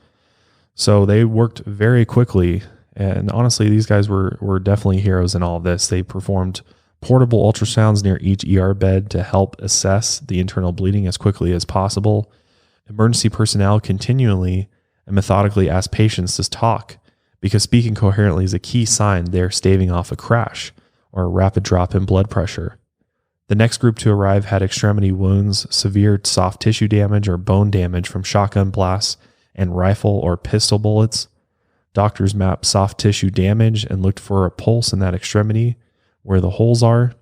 So they worked very quickly. And honestly, these guys were definitely heroes in all of this. They performed portable ultrasounds near each ER bed to help assess the internal bleeding as quickly as possible. Emergency personnel continually and methodically asked patients to talk, because speaking coherently is a key sign they're staving off a crash or a rapid drop in blood pressure. The next group to arrive had extremity wounds, severe soft tissue damage or bone damage from shotgun blasts and rifle or pistol bullets. Doctors mapped soft tissue damage and looked for a pulse in that extremity where the holes are.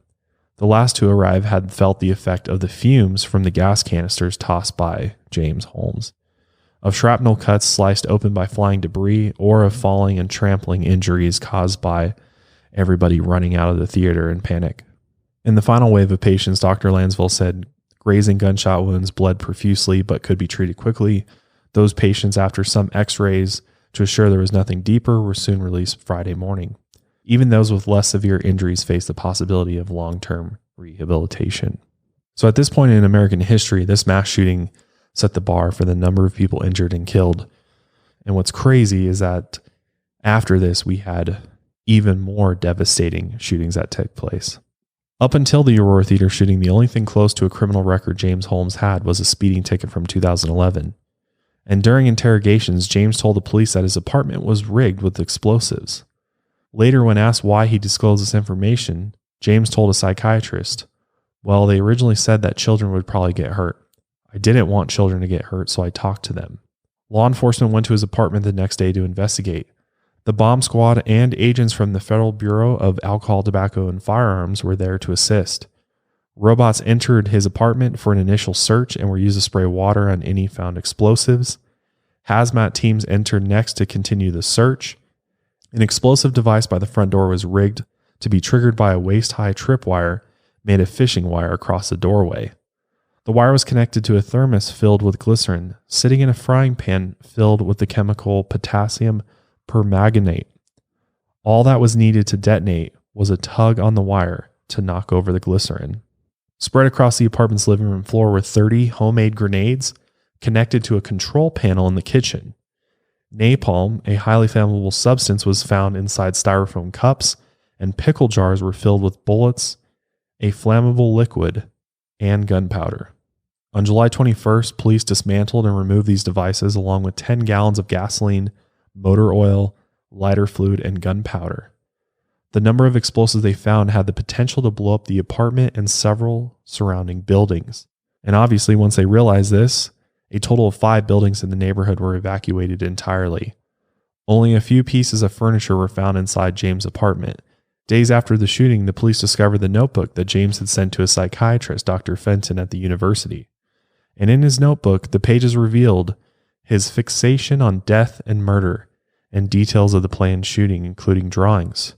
The last to arrive had felt the effect of the fumes from the gas canisters tossed by James Holmes, of shrapnel cuts sliced open by flying debris, or of falling and trampling injuries caused by everybody running out of the theater in panic. In the final wave of patients, Dr. Lansville said grazing gunshot wounds bled profusely but could be treated quickly. Those patients, after some x-rays to assure there was nothing deeper, were soon released Friday morning. Even those with less severe injuries faced the possibility of long-term rehabilitation. So at this point in American history, this mass shooting set the bar for the number of people injured and killed. And what's crazy is that after this, we had even more devastating shootings that took place. Up until the Aurora Theater shooting, the only thing close to a criminal record James Holmes had was a speeding ticket from 2011. And during interrogations, James told the police that his apartment was rigged with explosives. Later, when asked why he disclosed this information, James told a psychiatrist, "Well, they originally said that children would probably get hurt. I didn't want children to get hurt, so I talked to them." Law enforcement went to his apartment the next day to investigate. The bomb squad and agents from the Federal Bureau of Alcohol, Tobacco, and Firearms were there to assist. Robots entered his apartment for an initial search and were used to spray water on any found explosives. Hazmat teams entered next to continue the search. An explosive device by the front door was rigged to be triggered by a waist-high tripwire made of fishing wire across the doorway. The wire was connected to a thermos filled with glycerin, sitting in a frying pan filled with the chemical potassium permanganate. All that was needed to detonate was a tug on the wire to knock over the glycerin. Spread across the apartment's living room floor were 30 homemade grenades connected to a control panel in the kitchen. Napalm, a highly flammable substance, was found inside styrofoam cups, and pickle jars were filled with bullets, a flammable liquid, and gunpowder. On July 21st, police dismantled and removed these devices along with 10 gallons of gasoline, motor oil, lighter fluid, and gunpowder. The number of explosives they found had the potential to blow up the apartment and several surrounding buildings. And obviously, once they realized this, a total of 5 buildings in the neighborhood were evacuated entirely. Only a few pieces of furniture were found inside James' apartment. Days after the shooting, the police discovered the notebook that James had sent to a psychiatrist, Dr. Fenton, at the university. And in his notebook, the pages revealed his fixation on death and murder, and details of the planned shooting, including drawings.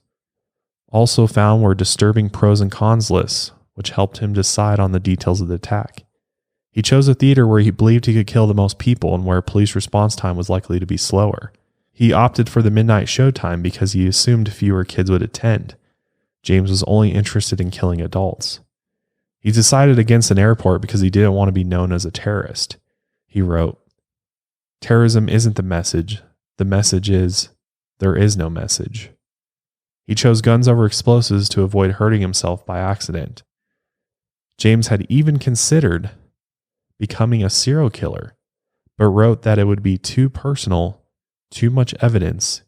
Also found were disturbing pros and cons lists, which helped him decide on the details of the attack. He chose a theater where he believed he could kill the most people and where police response time was likely to be slower. He opted for the midnight showtime because he assumed fewer kids would attend. James was only interested in killing adults. He decided against an airport because he didn't want to be known as a terrorist. He wrote, "Terrorism isn't the message. The message is, there is no message." He chose guns over explosives to avoid hurting himself by accident. James had even considered becoming a serial killer, but wrote that it would be too personal, too much evidence,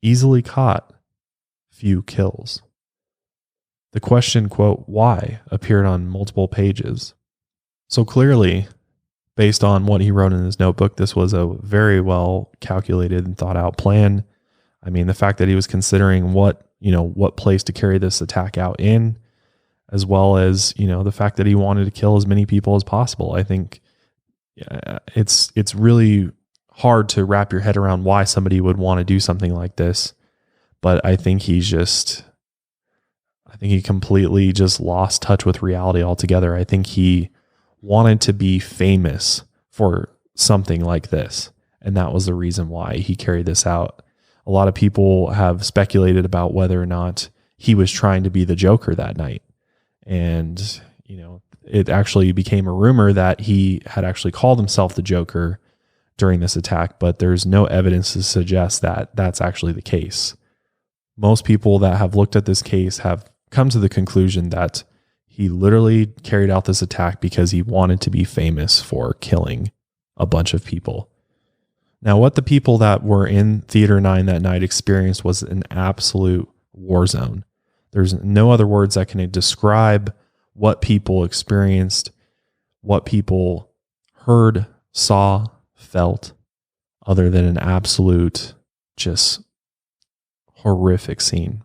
easily caught, few kills. The question, quote, "why?" appeared on multiple pages. So clearly, based on what he wrote in his notebook, this was a very well calculated and thought out plan. I mean, the fact that he was considering what place to carry this attack out in, as well as, the fact that he wanted to kill as many people as possible. I think it's really hard to wrap your head around why somebody would want to do something like this. But I think he completely just lost touch with reality altogether. I think he wanted to be famous for something like this. And that was the reason why he carried this out. A lot of people have speculated about whether or not he was trying to be the Joker that night. And, it actually became a rumor that he had actually called himself the Joker during this attack, but there's no evidence to suggest that that's actually the case. Most people that have looked at this case have come to the conclusion that he literally carried out this attack because he wanted to be famous for killing a bunch of people. Now, what the people that were in Theater 9 that night experienced was an absolute war zone. There's no other words that can describe what people experienced, what people heard, saw, felt, other than an absolute just horrific scene.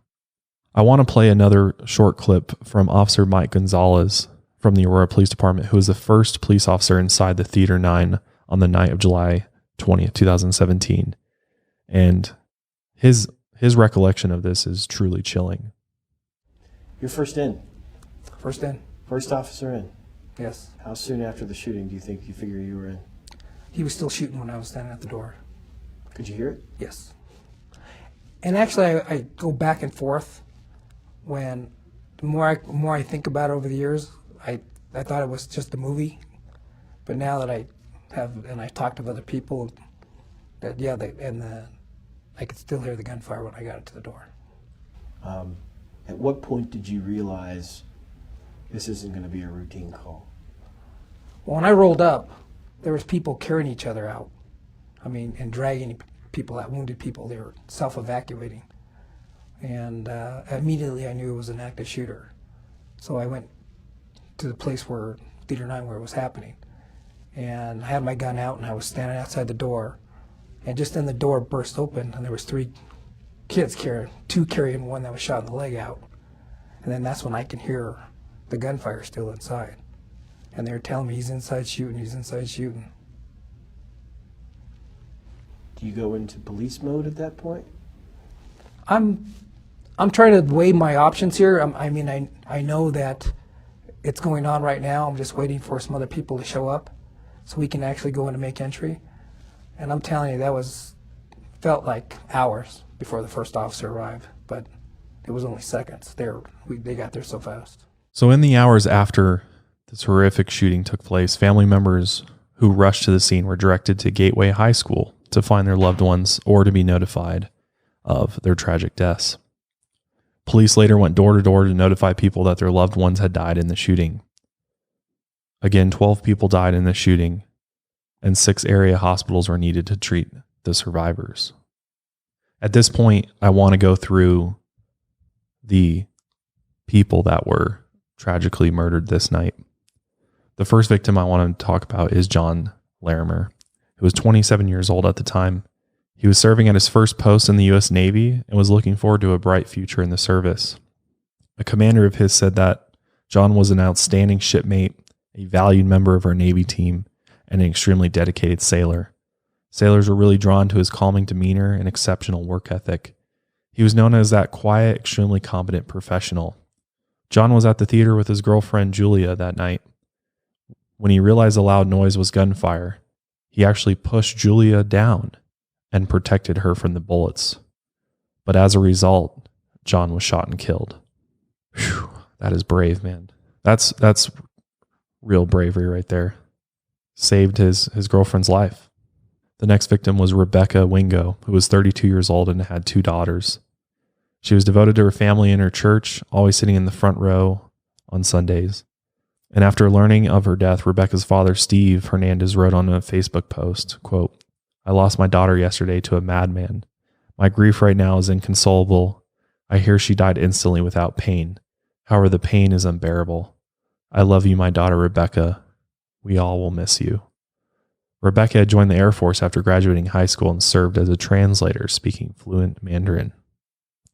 I want to play another short clip from Officer Mike Gonzalez from the Aurora Police Department, who was the first police officer inside the Theater 9 on the night of July 20th, 2017. And his recollection of this is truly chilling. You're first in. First in. First officer in. Yes. How soon after the shooting do you think you figure you were in? He was still shooting when I was standing at the door. Could you hear it? Yes. And actually, I go back and forth. When the more I think about it over the years, I thought it was just a movie. But now that I talked to other people, that I could still hear the gunfire when I got to the door. At what point did you realize this isn't going to be a routine call? Well, when I rolled up, there was people carrying each other out. I mean, and dragging people out, wounded people. They were self-evacuating. And immediately I knew it was an active shooter. So I went to the place where, Theater 9, where it was happening. And I had my gun out and I was standing outside the door. And just then the door burst open and there was 3 kids two carrying one that was shot in the leg out. And then that's when I can hear the gunfire still inside. And they were telling me he's inside shooting, he's inside shooting. Do you go into police mode at that point? I'm trying to weigh my options here. I know that it's going on right now. I'm just waiting for some other people to show up so we can actually go in and make entry. And I'm telling you, felt like hours before the first officer arrived, but it was only seconds. They got there so fast. So in the hours after this horrific shooting took place, family members who rushed to the scene were directed to Gateway High School to find their loved ones or to be notified of their tragic deaths. Police later went door to door to notify people that their loved ones had died in the shooting. Again, 12 people died in the shooting, and 6 area hospitals were needed to treat the survivors. At this point, I want to go through the people that were tragically murdered this night. The first victim I want to talk about is John Larimer, who was 27 years old at the time. He was serving at his first post in the U.S. Navy and was looking forward to a bright future in the service. A commander of his said that John was an outstanding shipmate, a valued member of our Navy team, and an extremely dedicated sailor. Sailors were really drawn to his calming demeanor and exceptional work ethic. He was known as that quiet, extremely competent professional. John was at the theater with his girlfriend Julia that night. When he realized the loud noise was gunfire, he actually pushed Julia down and protected her from the bullets. But as a result, John was shot and killed. Whew, that is brave, man. That's real bravery right there. Saved his girlfriend's life. The next victim was Rebecca Wingo, who was 32 years old and had 2 daughters. She was devoted to her family and her church, always sitting in the front row on Sundays. And after learning of her death, Rebecca's father, Steve Hernandez, wrote on a Facebook post, quote, "I lost my daughter yesterday to a madman. My grief right now is inconsolable. I hear she died instantly without pain. However, the pain is unbearable. I love you, my daughter Rebecca. We all will miss you." Rebecca had joined the Air Force after graduating high school and served as a translator speaking fluent Mandarin.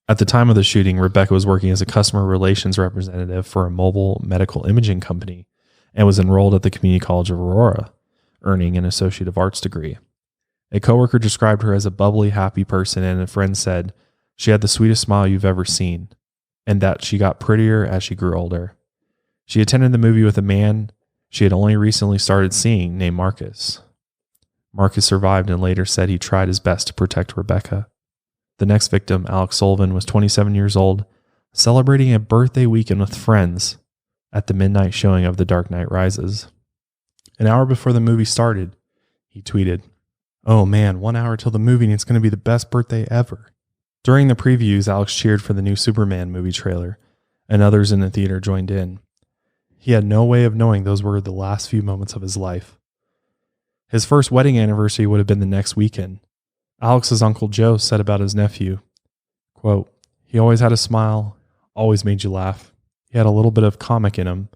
At the time of the shooting, Rebecca was working as a customer relations representative for a mobile medical imaging company and was enrolled at the Community College of Aurora, earning an Associate of Arts degree. A coworker described her as a bubbly, happy person, and a friend said she had the sweetest smile you've ever seen, and that she got prettier as she grew older. She attended the movie with a man she had only recently started seeing named Marcus. Marcus survived and later said he tried his best to protect Rebecca. The next victim, Alex Sullivan, was 27 years old, celebrating a birthday weekend with friends at the midnight showing of The Dark Knight Rises. An hour before the movie started, he tweeted, "Oh man, 1 hour till the movie and it's going to be the best birthday ever." During the previews, Alex cheered for the new Superman movie trailer, and others in the theater joined in. He had no way of knowing those were the last few moments of his life. His first wedding anniversary would have been the next weekend. Alex's Uncle Joe said about his nephew, quote, "He always had a smile, always made you laugh. He had a little bit of comic in him,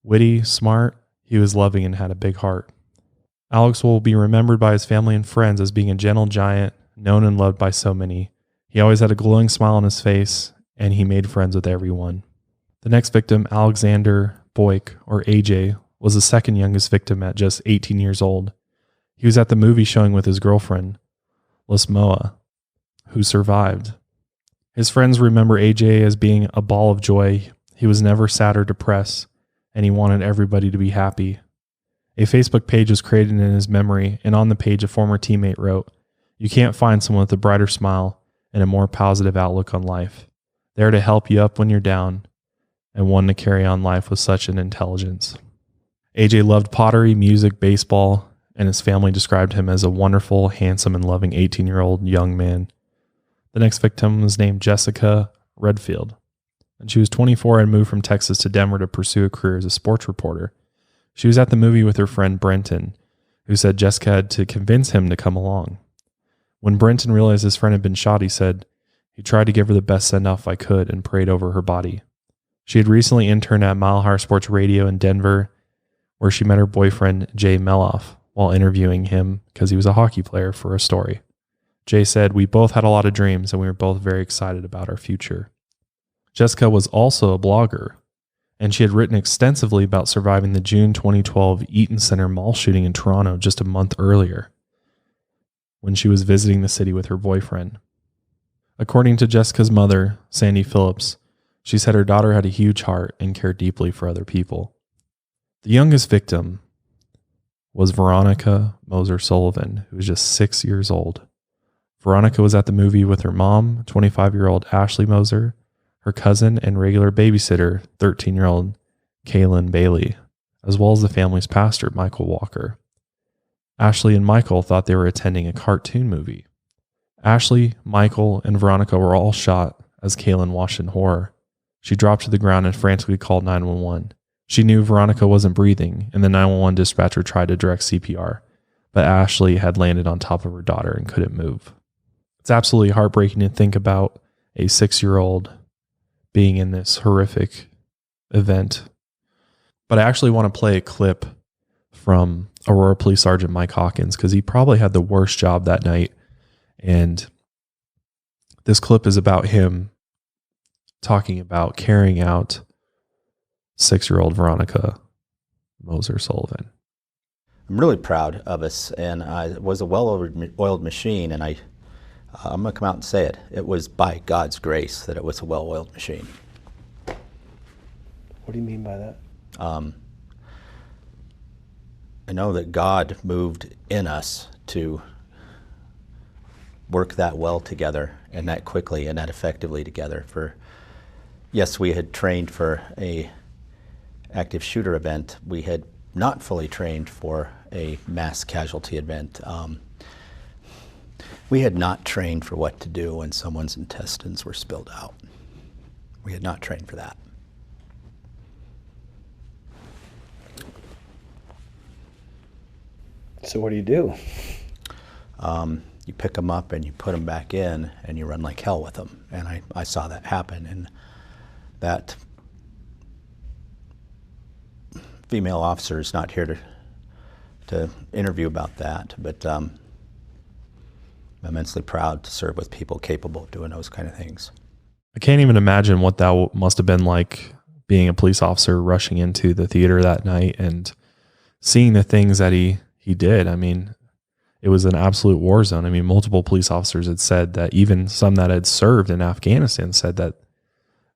Witty, smart, he was loving and had a big heart. Alex will be remembered by his family and friends as being a gentle giant, known and loved by so many. He always had a glowing smile on his face, and he made friends with everyone. The next victim, Alexander Boyk, or AJ, was the second youngest victim at just 18 years old. He was at the movie showing with his girlfriend, Lismoa, who survived. His friends remember AJ as being a ball of joy. He was never sad or depressed, and he wanted everybody to be happy. A Facebook page was created in his memory, and on the page a former teammate wrote, "You can't find someone with a brighter smile and a more positive outlook on life. There to help you up when you're down, and one to carry on life with such an intelligence." AJ loved pottery, music, baseball, and his family described him as a wonderful, handsome, and loving 18-year-old young man. The next victim was named Jessica Redfield, and she was 24 and moved from Texas to Denver to pursue a career as a sports reporter. She was at the movie with her friend Brenton, who said Jessica had to convince him to come along. When Brenton realized his friend had been shot, he said, "He tried to give her the best send-off I could and prayed over her body." She had recently interned at Mile High Sports Radio in Denver, where she met her boyfriend, Jay Meloff, while interviewing him because he was a hockey player for a story. Jay said, "We both had a lot of dreams and we were both very excited about our future." Jessica was also a blogger, and she had written extensively about surviving the June 2012 Eaton Center mall shooting in Toronto just a month earlier, when she was visiting the city with her boyfriend. According to Jessica's mother, Sandy Phillips, she said her daughter had a huge heart and cared deeply for other people. The youngest victim was Veronica Moser Sullivan, who was just 6 years old. Veronica was at the movie with her mom, 25-year-old Ashley Moser, her cousin and regular babysitter, 13-year-old Kaylin Bailey, as well as the family's pastor, Michael Walker. Ashley and Michael thought they were attending a cartoon movie. Ashley, Michael, and Veronica were all shot as Kaylin watched in horror. She dropped to the ground and frantically called 911. She knew Veronica wasn't breathing, and the 911 dispatcher tried to direct CPR, but Ashley had landed on top of her daughter and couldn't move. It's absolutely heartbreaking to think about a 6-year-old being in this horrific event. But I actually want to play a clip from Aurora Police Sergeant Mike Hawkins, because he probably had the worst job that night. And this clip is about him talking about carrying out 6-year-old Veronica Moser Sullivan. I'm really proud of us, and it was a well-oiled machine, and I'm going to come out and say it. It was by God's grace that it was a well-oiled machine. What do you mean by that? I know that God moved in us to work that well together and that quickly and that effectively together. Yes, we had trained for a active shooter event. We had not fully trained for a mass casualty event. We had not trained for what to do when someone's intestines were spilled out. We had not trained for that. So what do you do? You pick them up and you put them back in and you run like hell with them. And I saw that happen, and that female officer is not here to interview about that, but I'm immensely proud to serve with people capable of doing those kind of things. I can't even imagine what that must have been like, being a police officer rushing into the theater that night and seeing the things that he did. I mean, it was an absolute war zone. I mean, multiple police officers had said that, even some that had served in Afghanistan said that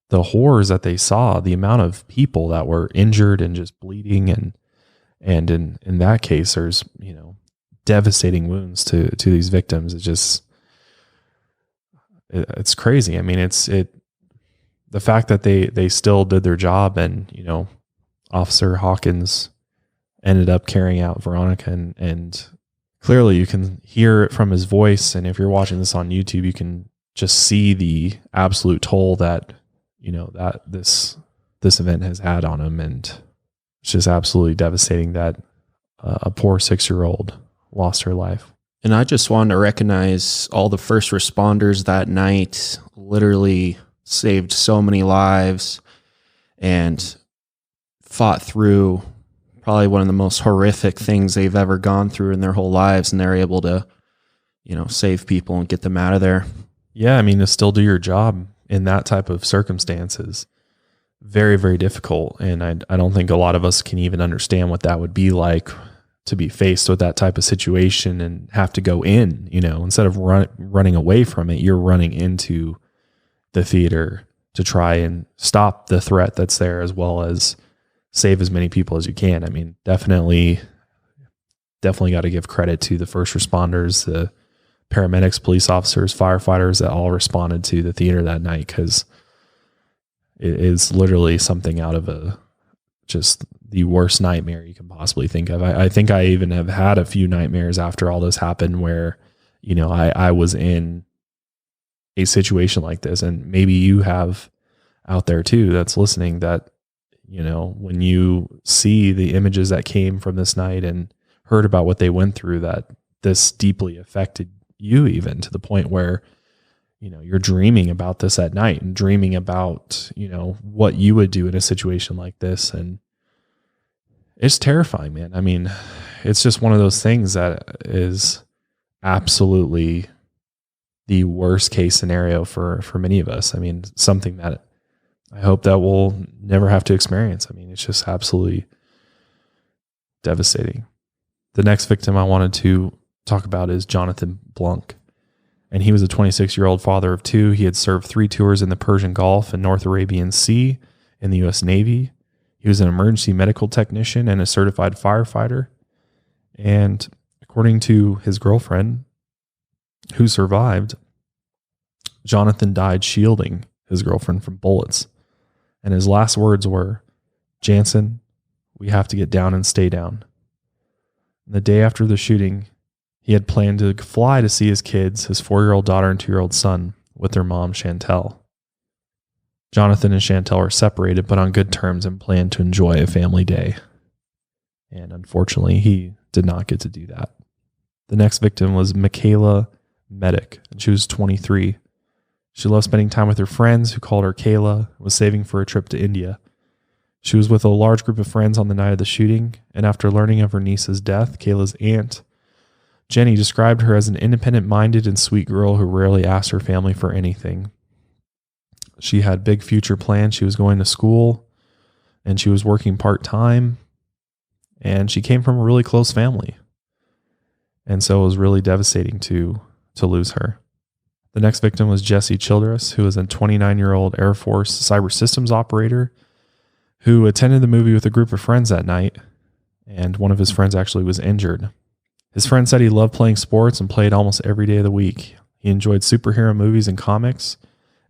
the horrors that they saw, the amount of people that were injured and just bleeding, and in that case, there's, devastating wounds to these victims. It's crazy. I mean, the fact that they still did their job, and, Officer Hawkins ended up carrying out Veronica, and clearly you can hear it from his voice. And if you're watching this on YouTube, you can just see the absolute toll that, that this event has had on him. And it's just absolutely devastating that a poor 6-year-old lost her life. And I just wanted to recognize all the first responders that night. Literally saved so many lives, and fought through probably one of the most horrific things they've ever gone through in their whole lives, and they're able to, save people and get them out of there. Yeah, I mean, to still do your job in that type of circumstances, very, very difficult. And I don't think a lot of us can even understand what that would be like to be faced with that type of situation and have to go in, instead of running away from it, you're running into the theater to try and stop the threat that's there, as well as save as many people as you can. I mean, definitely got to give credit to the first responders, the paramedics, police officers, firefighters that all responded to the theater that night, because it is literally something out of just the worst nightmare you can possibly think of. I think I even have had a few nightmares after all this happened where, I was in a situation like this, and maybe you have out there too that's listening, that, when you see the images that came from this night and heard about what they went through, that this deeply affected you, even to the point where, you're dreaming about this at night and dreaming about, what you would do in a situation like this. And it's terrifying, man. I mean, it's just one of those things that is absolutely the worst case scenario for many of us. I mean, something that I hope that we'll never have to experience. I mean, it's just absolutely devastating. The next victim I wanted to talk about is Jonathan Blunk. And he was a 26-year-old father of two. He had served 3 tours in the Persian Gulf and North Arabian Sea in the U.S. Navy. He was an emergency medical technician and a certified firefighter. And according to his girlfriend, who survived, Jonathan died shielding his girlfriend from bullets. And his last words were, "Jansen, we have to get down and stay down." And the day after the shooting, he had planned to fly to see his kids, his 4-year-old daughter and 2-year-old son, with their mom, Chantel. Jonathan and Chantel were separated, but on good terms, and planned to enjoy a family day. And unfortunately, he did not get to do that. The next victim was Michaela Medic, and she was 23. She loved spending time with her friends, who called her Kayla, and was saving for a trip to India. She was with a large group of friends on the night of the shooting, and after learning of her niece's death, Kayla's aunt, Jenny, described her as an independent-minded and sweet girl who rarely asked her family for anything. She had big future plans. She was going to school, and she was working part-time, and she came from a really close family. And so it was really devastating to lose her. The next victim was Jesse Childress, who was a 29-year-old Air Force cyber systems operator who attended the movie with a group of friends that night, and one of his friends actually was injured. His friend said he loved playing sports and played almost every day of the week. He enjoyed superhero movies and comics,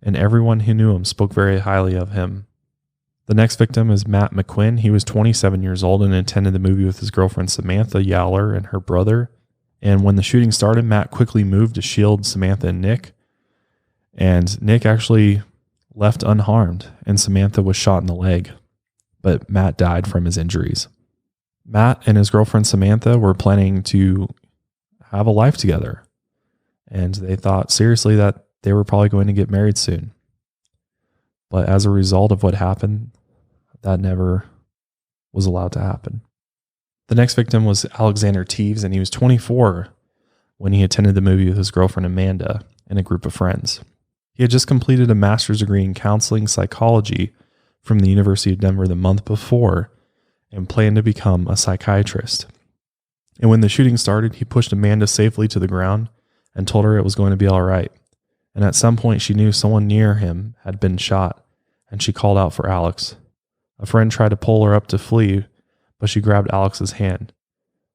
and everyone who knew him spoke very highly of him. The next victim is Matt McQuinn. He was 27 years old and attended the movie with his girlfriend Samantha Yowler and her brother. And when the shooting started, Matt quickly moved to shield Samantha and Nick. And Nick actually left unharmed, and Samantha was shot in the leg. But Matt died from his injuries. Matt and his girlfriend Samantha were planning to have a life together. And they thought seriously that they were probably going to get married soon. But as a result of what happened, that never was allowed to happen. The next victim was Alexander Teves, and he was 24 when he attended the movie with his girlfriend Amanda and a group of friends. He had just completed a master's degree in counseling psychology from the University of Denver the month before and planned to become a psychiatrist. And when the shooting started, he pushed Amanda safely to the ground and told her it was going to be all right. And at some point, she knew someone near him had been shot, and she called out for Alex. A friend tried to pull her up to flee, but she grabbed Alex's hand.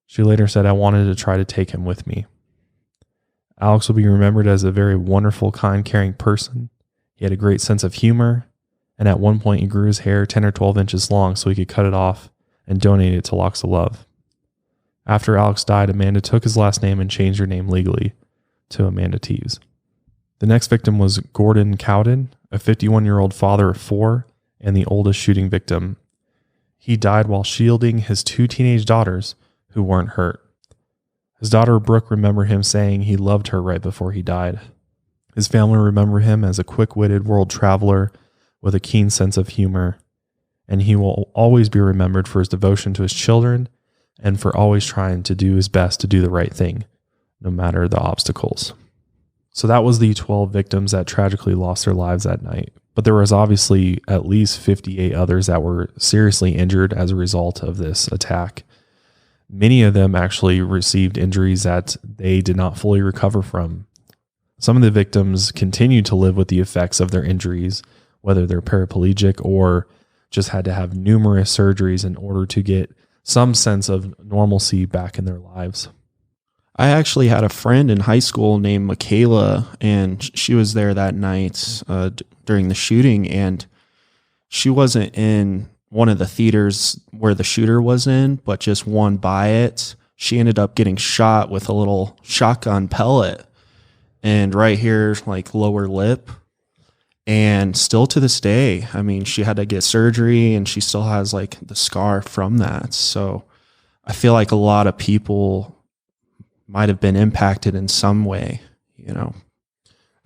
She later said, "I wanted to try to take him with me." Alex will be remembered as a very wonderful, kind, caring person. He had a great sense of humor, and at one point he grew his hair 10 or 12 inches long so he could cut it off and donate it to Locks of Love. After Alex died, Amanda took his last name and changed her name legally to Amanda Teves. The next victim was Gordon Cowden, a 51-year-old father of 4 and the oldest shooting victim. He died while shielding his 2 teenage daughters who weren't hurt. His daughter Brooke remembered him saying he loved her right before he died. His family remember him as a quick-witted world traveler with a keen sense of humor, and he will always be remembered for his devotion to his children and for always trying to do his best to do the right thing, no matter the obstacles. So that was the 12 victims that tragically lost their lives that night. But there was obviously at least 58 others that were seriously injured as a result of this attack. Many of them actually received injuries that they did not fully recover from. Some of the victims continued to live with the effects of their injuries, whether they're paraplegic or just had to have numerous surgeries in order to get some sense of normalcy back in their lives. I actually had a friend in high school named Michaela, and she was there that night during the shooting, and she wasn't in one of the theaters where the shooter was in, but just one by it. She ended up getting shot with a little shotgun pellet, and right here, like lower lip. And still to this day, I mean, she had to get surgery and she still has like the scar from that. So I feel like a lot of people might have been impacted in some way, you know?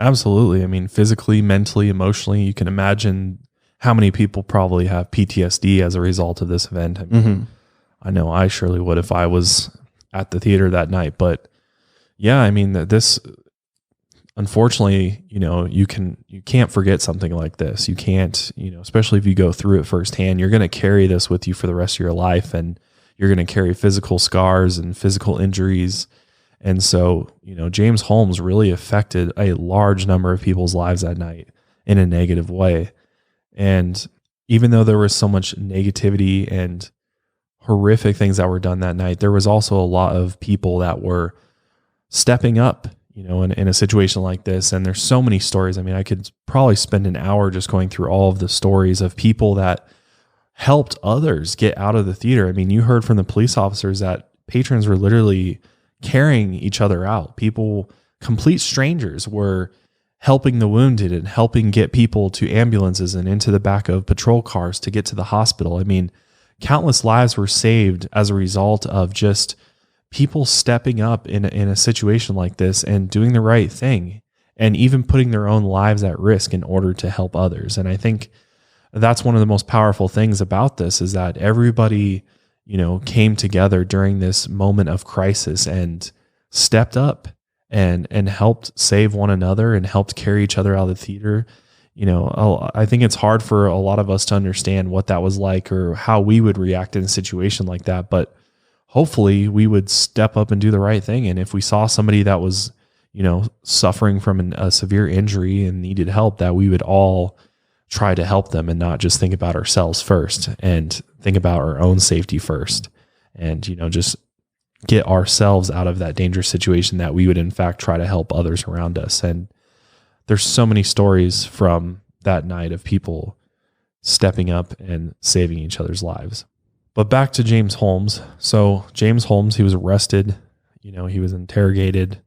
Absolutely. I mean, physically, mentally, emotionally, you can imagine how many people probably have PTSD as a result of this event. I mean, I know I surely would if I was at the theater that night, but yeah, I mean, this, unfortunately, you know, you can't forget something like this. You can't, you know, especially if you go through it firsthand, you're going to carry this with you for the rest of your life, and you're going to carry physical scars and physical injuries. And so, you know, James Holmes really affected a large number of people's lives that night in a negative way. And even though there was so much negativity and horrific things that were done that night, there was also a lot of people that were stepping up, you know, in a situation like this. And there's so many stories. I mean, I could probably spend an hour just going through all of the stories of people that helped others get out of the theater. I mean, you heard from the police officers that patrons were literally carrying each other out. People, complete strangers, were helping the wounded and helping get people to ambulances and into the back of patrol cars to get to the hospital. I mean, countless lives were saved as a result of just people stepping up in a situation like this and doing the right thing, and even putting their own lives at risk in order to help others. And I think that's one of the most powerful things about this, is that everybody, you know, came together during this moment of crisis and stepped up and helped save one another and helped carry each other out of the theater. You know, I think it's hard for a lot of us to understand what that was like or how we would react in a situation like that. But hopefully we would step up and do the right thing. And if we saw somebody that was, you know, suffering from a severe injury and needed help, that we would all try to help them and not just think about ourselves first and think about our own safety first. And, you know, just get ourselves out of that dangerous situation, that we would in fact try to help others around us. And there's so many stories from that night of people stepping up and saving each other's lives. But back to James Holmes. So James Holmes, he was arrested, you know, he was interrogated,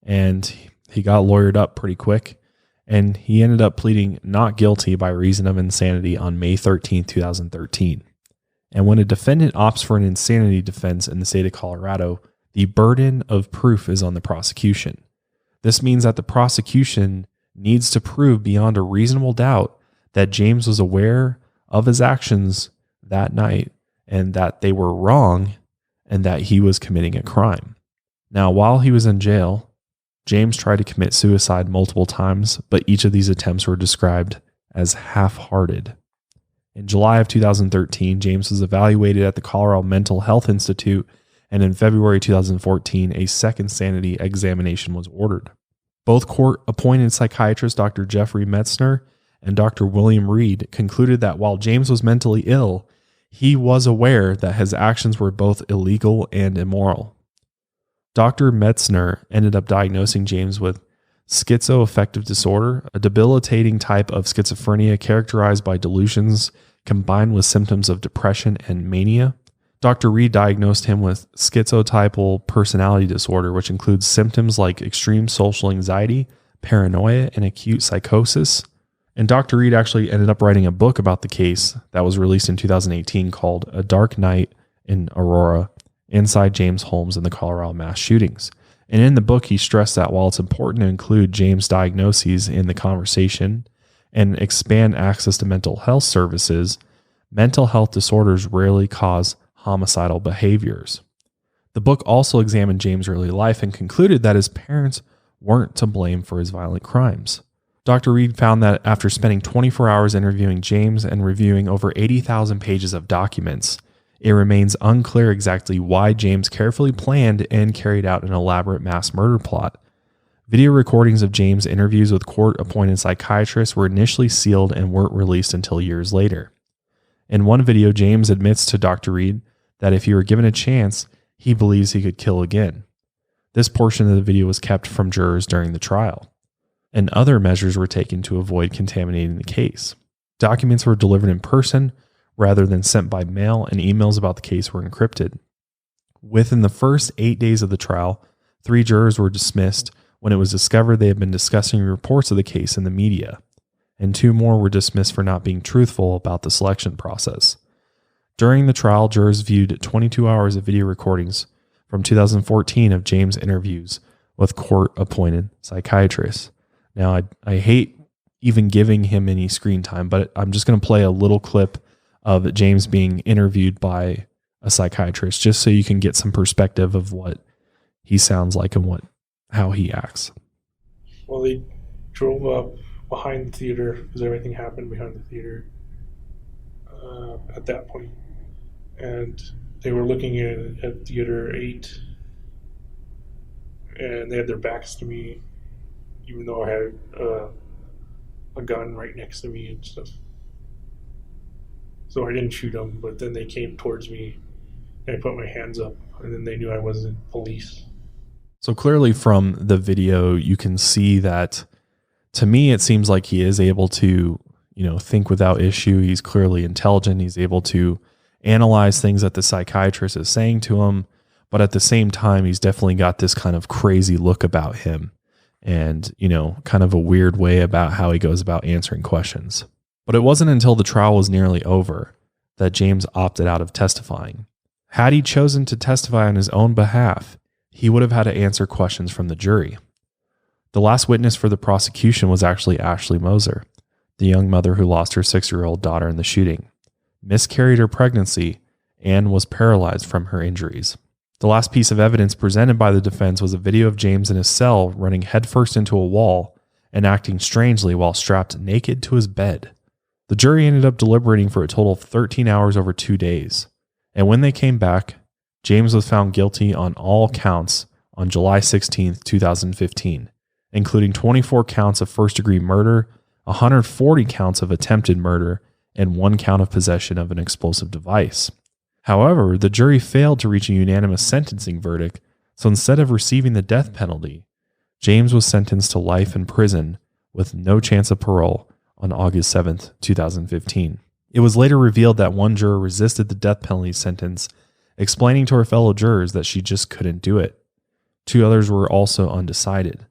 and he got lawyered up pretty quick. And he ended up pleading not guilty by reason of insanity on May 13, 2013. And when a defendant opts for an insanity defense in the state of Colorado, the burden of proof is on the prosecution. This means that the prosecution needs to prove beyond a reasonable doubt that James was aware of his actions that night and that they were wrong and that he was committing a crime. Now, while he was in jail, James tried to commit suicide multiple times, but each of these attempts were described as half-hearted. In July of 2013, James was evaluated at the Colorado Mental Health Institute, and in February 2014, a second sanity examination was ordered. Both court-appointed psychiatrists Dr. Jeffrey Metzner and Dr. William Reed concluded that while James was mentally ill, he was aware that his actions were both illegal and immoral. Dr. Metzner ended up diagnosing James with schizoaffective disorder, a debilitating type of schizophrenia characterized by delusions combined with symptoms of depression and mania. Dr. Reed diagnosed him with schizotypal personality disorder, which includes symptoms like extreme social anxiety, paranoia, and acute psychosis. And Dr. Reed actually ended up writing a book about the case that was released in 2018 called A Dark Night in Aurora, Inside James Holmes and the Colorado Mass Shootings. And in the book, he stressed that while it's important to include James' diagnoses in the conversation and expand access to mental health services, mental health disorders rarely cause homicidal behaviors. The book also examined James' early life and concluded that his parents weren't to blame for his violent crimes. Dr. Reed found that after spending 24 hours interviewing James and reviewing over 80,000 pages of documents, it remains unclear exactly why James carefully planned and carried out an elaborate mass murder plot. Video recordings of James' interviews with court-appointed psychiatrists were initially sealed and weren't released until years later. In one video, James admits to Dr. Reed that if he were given a chance, he believes he could kill again. This portion of the video was kept from jurors during the trial, and other measures were taken to avoid contaminating the case. Documents were delivered in person rather than sent by mail, and emails about the case were encrypted. Within the first 8 days of the trial, 3 jurors were dismissed when it was discovered they had been discussing reports of the case in the media, and 2 more were dismissed for not being truthful about the selection process. During the trial, jurors viewed 22 hours of video recordings from 2014 of James' interviews with court-appointed psychiatrists. Now, I hate even giving him any screen time, but I'm just going to play a little clip of James being interviewed by a psychiatrist just so you can get some perspective of what he sounds like and how he acts. Well, they drove up behind the theater because everything happened behind the theater at that point. And they were looking at Theater 8, and they had their backs to me, even though I had a gun right next to me and stuff. So I didn't shoot them, but then they came towards me, and I put my hands up, and then they knew I wasn't police. So clearly from the video, you can see that, to me, it seems like he is able to, think without issue. He's clearly intelligent. He's able to analyze things that the psychiatrist is saying to him, but at the same time, he's definitely got this kind of crazy look about him and, kind of a weird way about how he goes about answering questions. But it wasn't until the trial was nearly over that James opted out of testifying. Had he chosen to testify on his own behalf, he would have had to answer questions from the jury. The last witness for the prosecution was actually Ashley Moser, the young mother who lost her 6-year-old daughter in the shooting, miscarried her pregnancy, and was paralyzed from her injuries. The last piece of evidence presented by the defense was a video of James in his cell running headfirst into a wall and acting strangely while strapped naked to his bed. The jury ended up deliberating for a total of 13 hours over 2 days, and when they came back, James was found guilty on all counts on July 16, 2015, including 24 counts of first-degree murder, 140 counts of attempted murder, and 1 count of possession of an explosive device. However, the jury failed to reach a unanimous sentencing verdict, so instead of receiving the death penalty, James was sentenced to life in prison with no chance of parole on August 7, 2015. It was later revealed that one juror resisted the death penalty sentence, explaining to her fellow jurors that she just couldn't do it. 2 others were also undecided.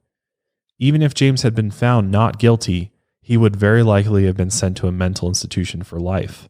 Even if James had been found not guilty, he would very likely have been sent to a mental institution for life.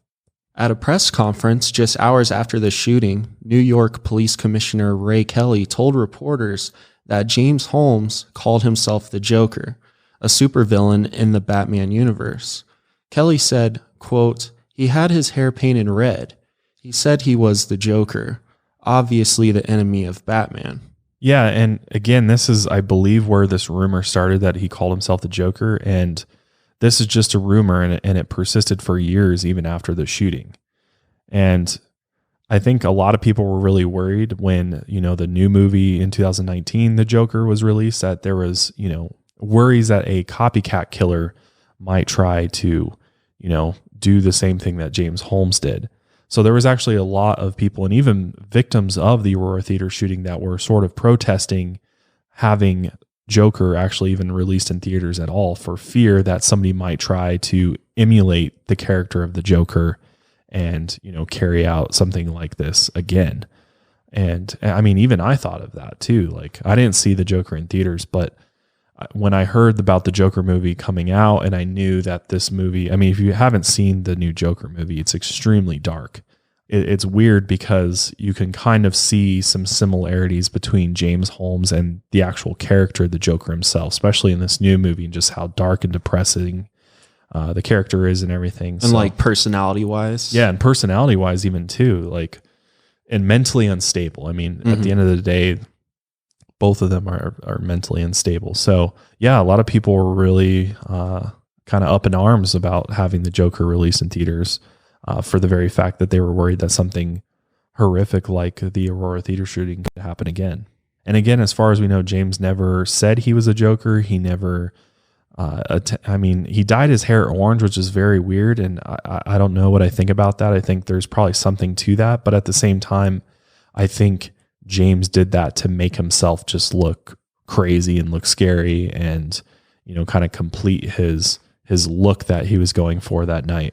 At a press conference just hours after the shooting, New York Police Commissioner Ray Kelly told reporters that James Holmes called himself the Joker, a supervillain in the Batman universe. Kelly said, quote, "He had his hair painted red. He said he was the Joker, obviously the enemy of Batman." Yeah, and again, this is, I believe, where this rumor started that he called himself the Joker, and this is just a rumor, and it persisted for years even after the shooting. And I think a lot of people were really worried when, the new movie in 2019, The Joker, was released, that there was, worries that a copycat killer might try to, do the same thing that James Holmes did. So there was actually a lot of people, and even victims of the Aurora Theater shooting, that were sort of protesting having Joker actually even released in theaters at all, for fear that somebody might try to emulate the character of the Joker and, carry out something like this again. And I mean, even I thought of that too. Like, I didn't see the Joker in theaters, but when I heard about the Joker movie coming out, and I knew that this movie, I mean, if you haven't seen the new Joker movie, it's extremely dark. It's weird because you can kind of see some similarities between James Holmes and the actual character, the Joker himself, especially in this new movie, and just how dark and depressing the character is and everything. And like personality wise. Yeah. And personality wise, even too, like, and mentally unstable. I mean, at the end of the day, both of them are mentally unstable. So yeah, a lot of people were really kind of up in arms about having the Joker released in theaters for the very fact that they were worried that something horrific like the Aurora theater shooting could happen again. And again, as far as we know, James never said he was a Joker. He never, he dyed his hair orange, which is very weird. And I don't know what I think about that. I think there's probably something to that. But at the same time, I think James did that to make himself just look crazy and look scary and, you know, kind of complete his look that he was going for that night.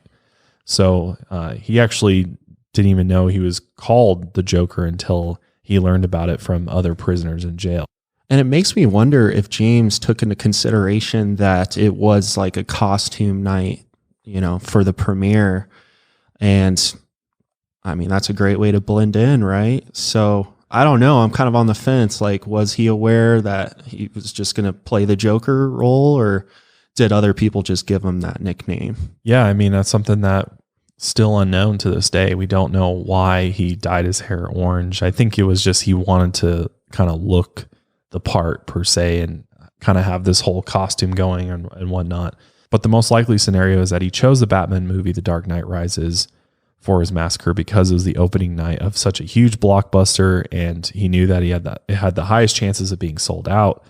So he actually didn't even know he was called the Joker until he learned about it from other prisoners in jail. And it makes me wonder if James took into consideration that it was like a costume night, you know, for the premiere. And I mean, that's a great way to blend in, right? So I don't know. I'm kind of on the fence. Like, was he aware that he was just going to play the Joker role, or did other people just give him that nickname? Yeah, I mean, that's something that still unknown to this day. We don't know why he dyed his hair orange. I think it was just he wanted to kind of look the part per se and kind of have this whole costume going and whatnot. But the most likely scenario is that he chose the Batman movie, The Dark Knight Rises, for his massacre because it was the opening night of such a huge blockbuster, and he knew that it had the highest chances of being sold out.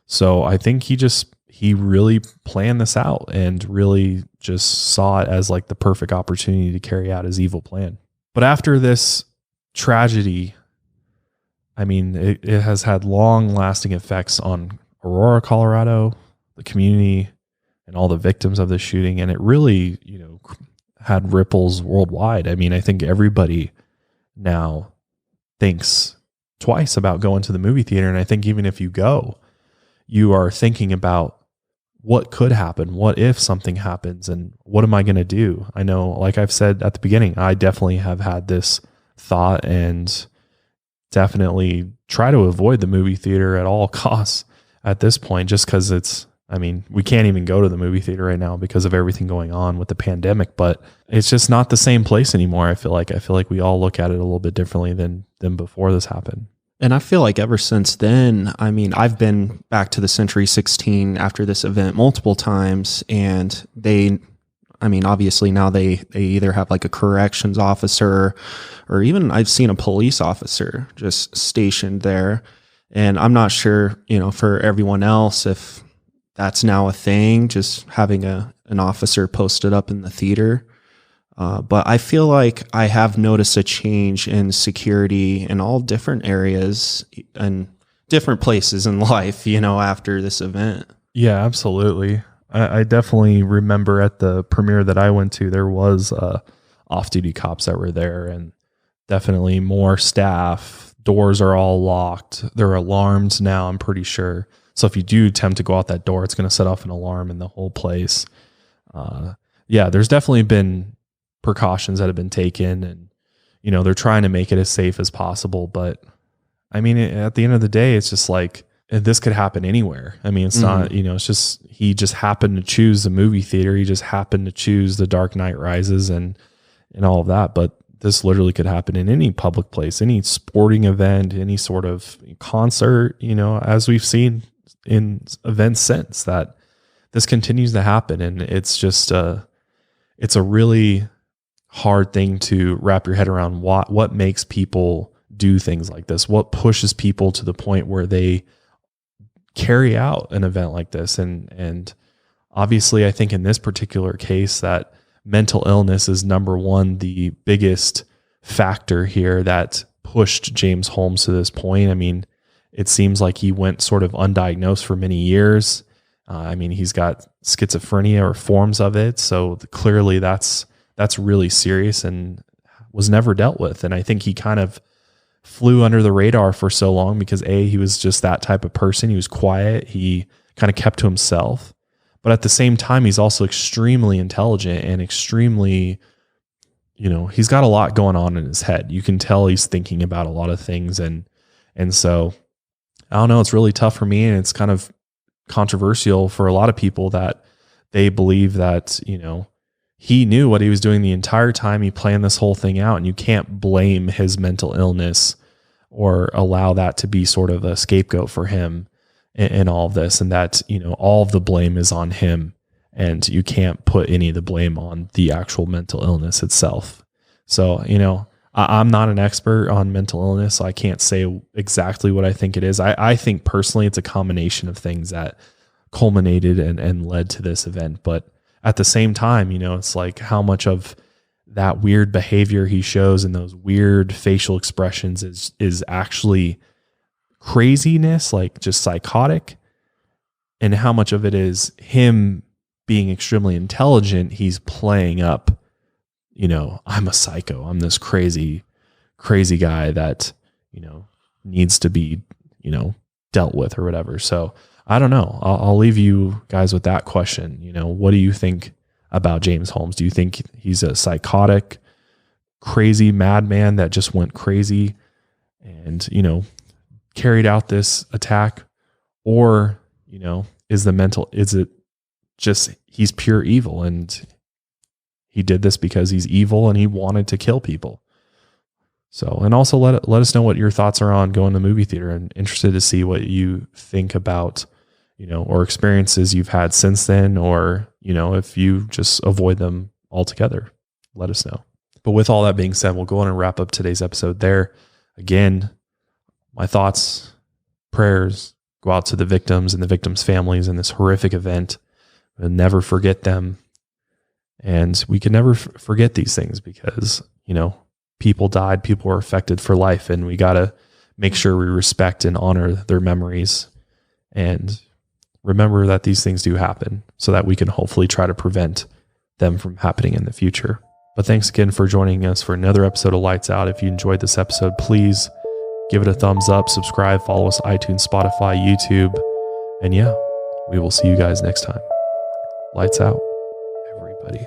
So I think he really planned this out and really just saw it as like the perfect opportunity to carry out his evil plan. But after this tragedy, I mean, it has had long lasting effects on Aurora, Colorado, the community, and all the victims of the shooting. And it really, you know, had ripples worldwide. I mean, I think everybody now thinks twice about going to the movie theater. And I think even if you go, you are thinking about what could happen. What if something happens, and what am I going to do? I know, like I've said at the beginning, I definitely have had this thought and definitely try to avoid the movie theater at all costs at this point, just because we can't even go to the movie theater right now because of everything going on with the pandemic, but it's just not the same place anymore. I feel like we all look at it a little bit differently than before this happened. And I feel like ever since then, I mean, I've been back to the Century 16 after this event multiple times, and obviously now they either have like a corrections officer, or even I've seen a police officer just stationed there. And I'm not sure, you know, for everyone else, if that's now a thing, just having an officer posted up in the theater. But I feel like I have noticed a change in security in all different areas and different places in life, you know, after this event. Yeah, absolutely. I definitely remember at the premiere that I went to, there was off-duty cops that were there, and definitely more staff. Doors are all locked. They're alarmed now, I'm pretty sure. So if you do attempt to go out that door, it's going to set off an alarm in the whole place. Yeah, there's definitely been precautions that have been taken, and, you know, they're trying to make it as safe as possible. But I mean, at the end of the day, it's just like, this could happen anywhere. I mean, it's not, you know, it's just, he just happened to choose the movie theater. He just happened to choose The Dark Knight Rises and all of that. But this literally could happen in any public place, any sporting event, any sort of concert, you know, as we've seen in events since, that this continues to happen. And it's just, it's a really hard thing to wrap your head around. What makes people do things like this? What pushes people to the point where they carry out an event like this? And obviously, I think in this particular case, that mental illness is number one, the biggest factor here that pushed James Holmes to this point. I mean, it seems like he went sort of undiagnosed for many years. I mean, he's got schizophrenia or forms of it. So clearly that's really serious and was never dealt with. And I think he kind of flew under the radar for so long because he was just that type of person. He was quiet. He kind of kept to himself, but at the same time, he's also extremely intelligent and extremely, you know, he's got a lot going on in his head. You can tell he's thinking about a lot of things. And so I don't know, it's really tough for me, and it's kind of controversial for a lot of people that they believe that, he knew what he was doing the entire time. He planned this whole thing out, and you can't blame his mental illness or allow that to be sort of a scapegoat for him in all of this. And that, all of the blame is on him, and you can't put any of the blame on the actual mental illness itself. So, I'm not an expert on mental illness, so I can't say exactly what I think it is. I think personally it's a combination of things that culminated and led to this event. But at the same time, it's like how much of that weird behavior he shows and those weird facial expressions is actually craziness, like just psychotic, and how much of it is him being extremely intelligent. He's playing up, I'm a psycho. I'm this crazy guy that, needs to be, dealt with or whatever. So I don't know. I'll leave you guys with that question. What do you think about James Holmes? Do you think he's a psychotic, crazy madman that just went crazy and, carried out this attack? Or, is it just he's pure evil and he did this because he's evil and he wanted to kill people? So, and also let us know what your thoughts are on going to the movie theater. I'm interested to see what you think about, or experiences you've had since then, or, if you just avoid them altogether, let us know. But with all that being said, we'll go on and wrap up today's episode there. Again, my thoughts, prayers go out to the victims and the victims' families in this horrific event. We'll never forget them. And we can never forget these things because, people died, people were affected for life, and we got to make sure we respect and honor their memories and remember that these things do happen so that we can hopefully try to prevent them from happening in the future. But thanks again for joining us for another episode of Lights Out. If you enjoyed this episode, please give it a thumbs up, subscribe, follow us iTunes, Spotify, YouTube. And yeah, we will see you guys next time. Lights out, everybody.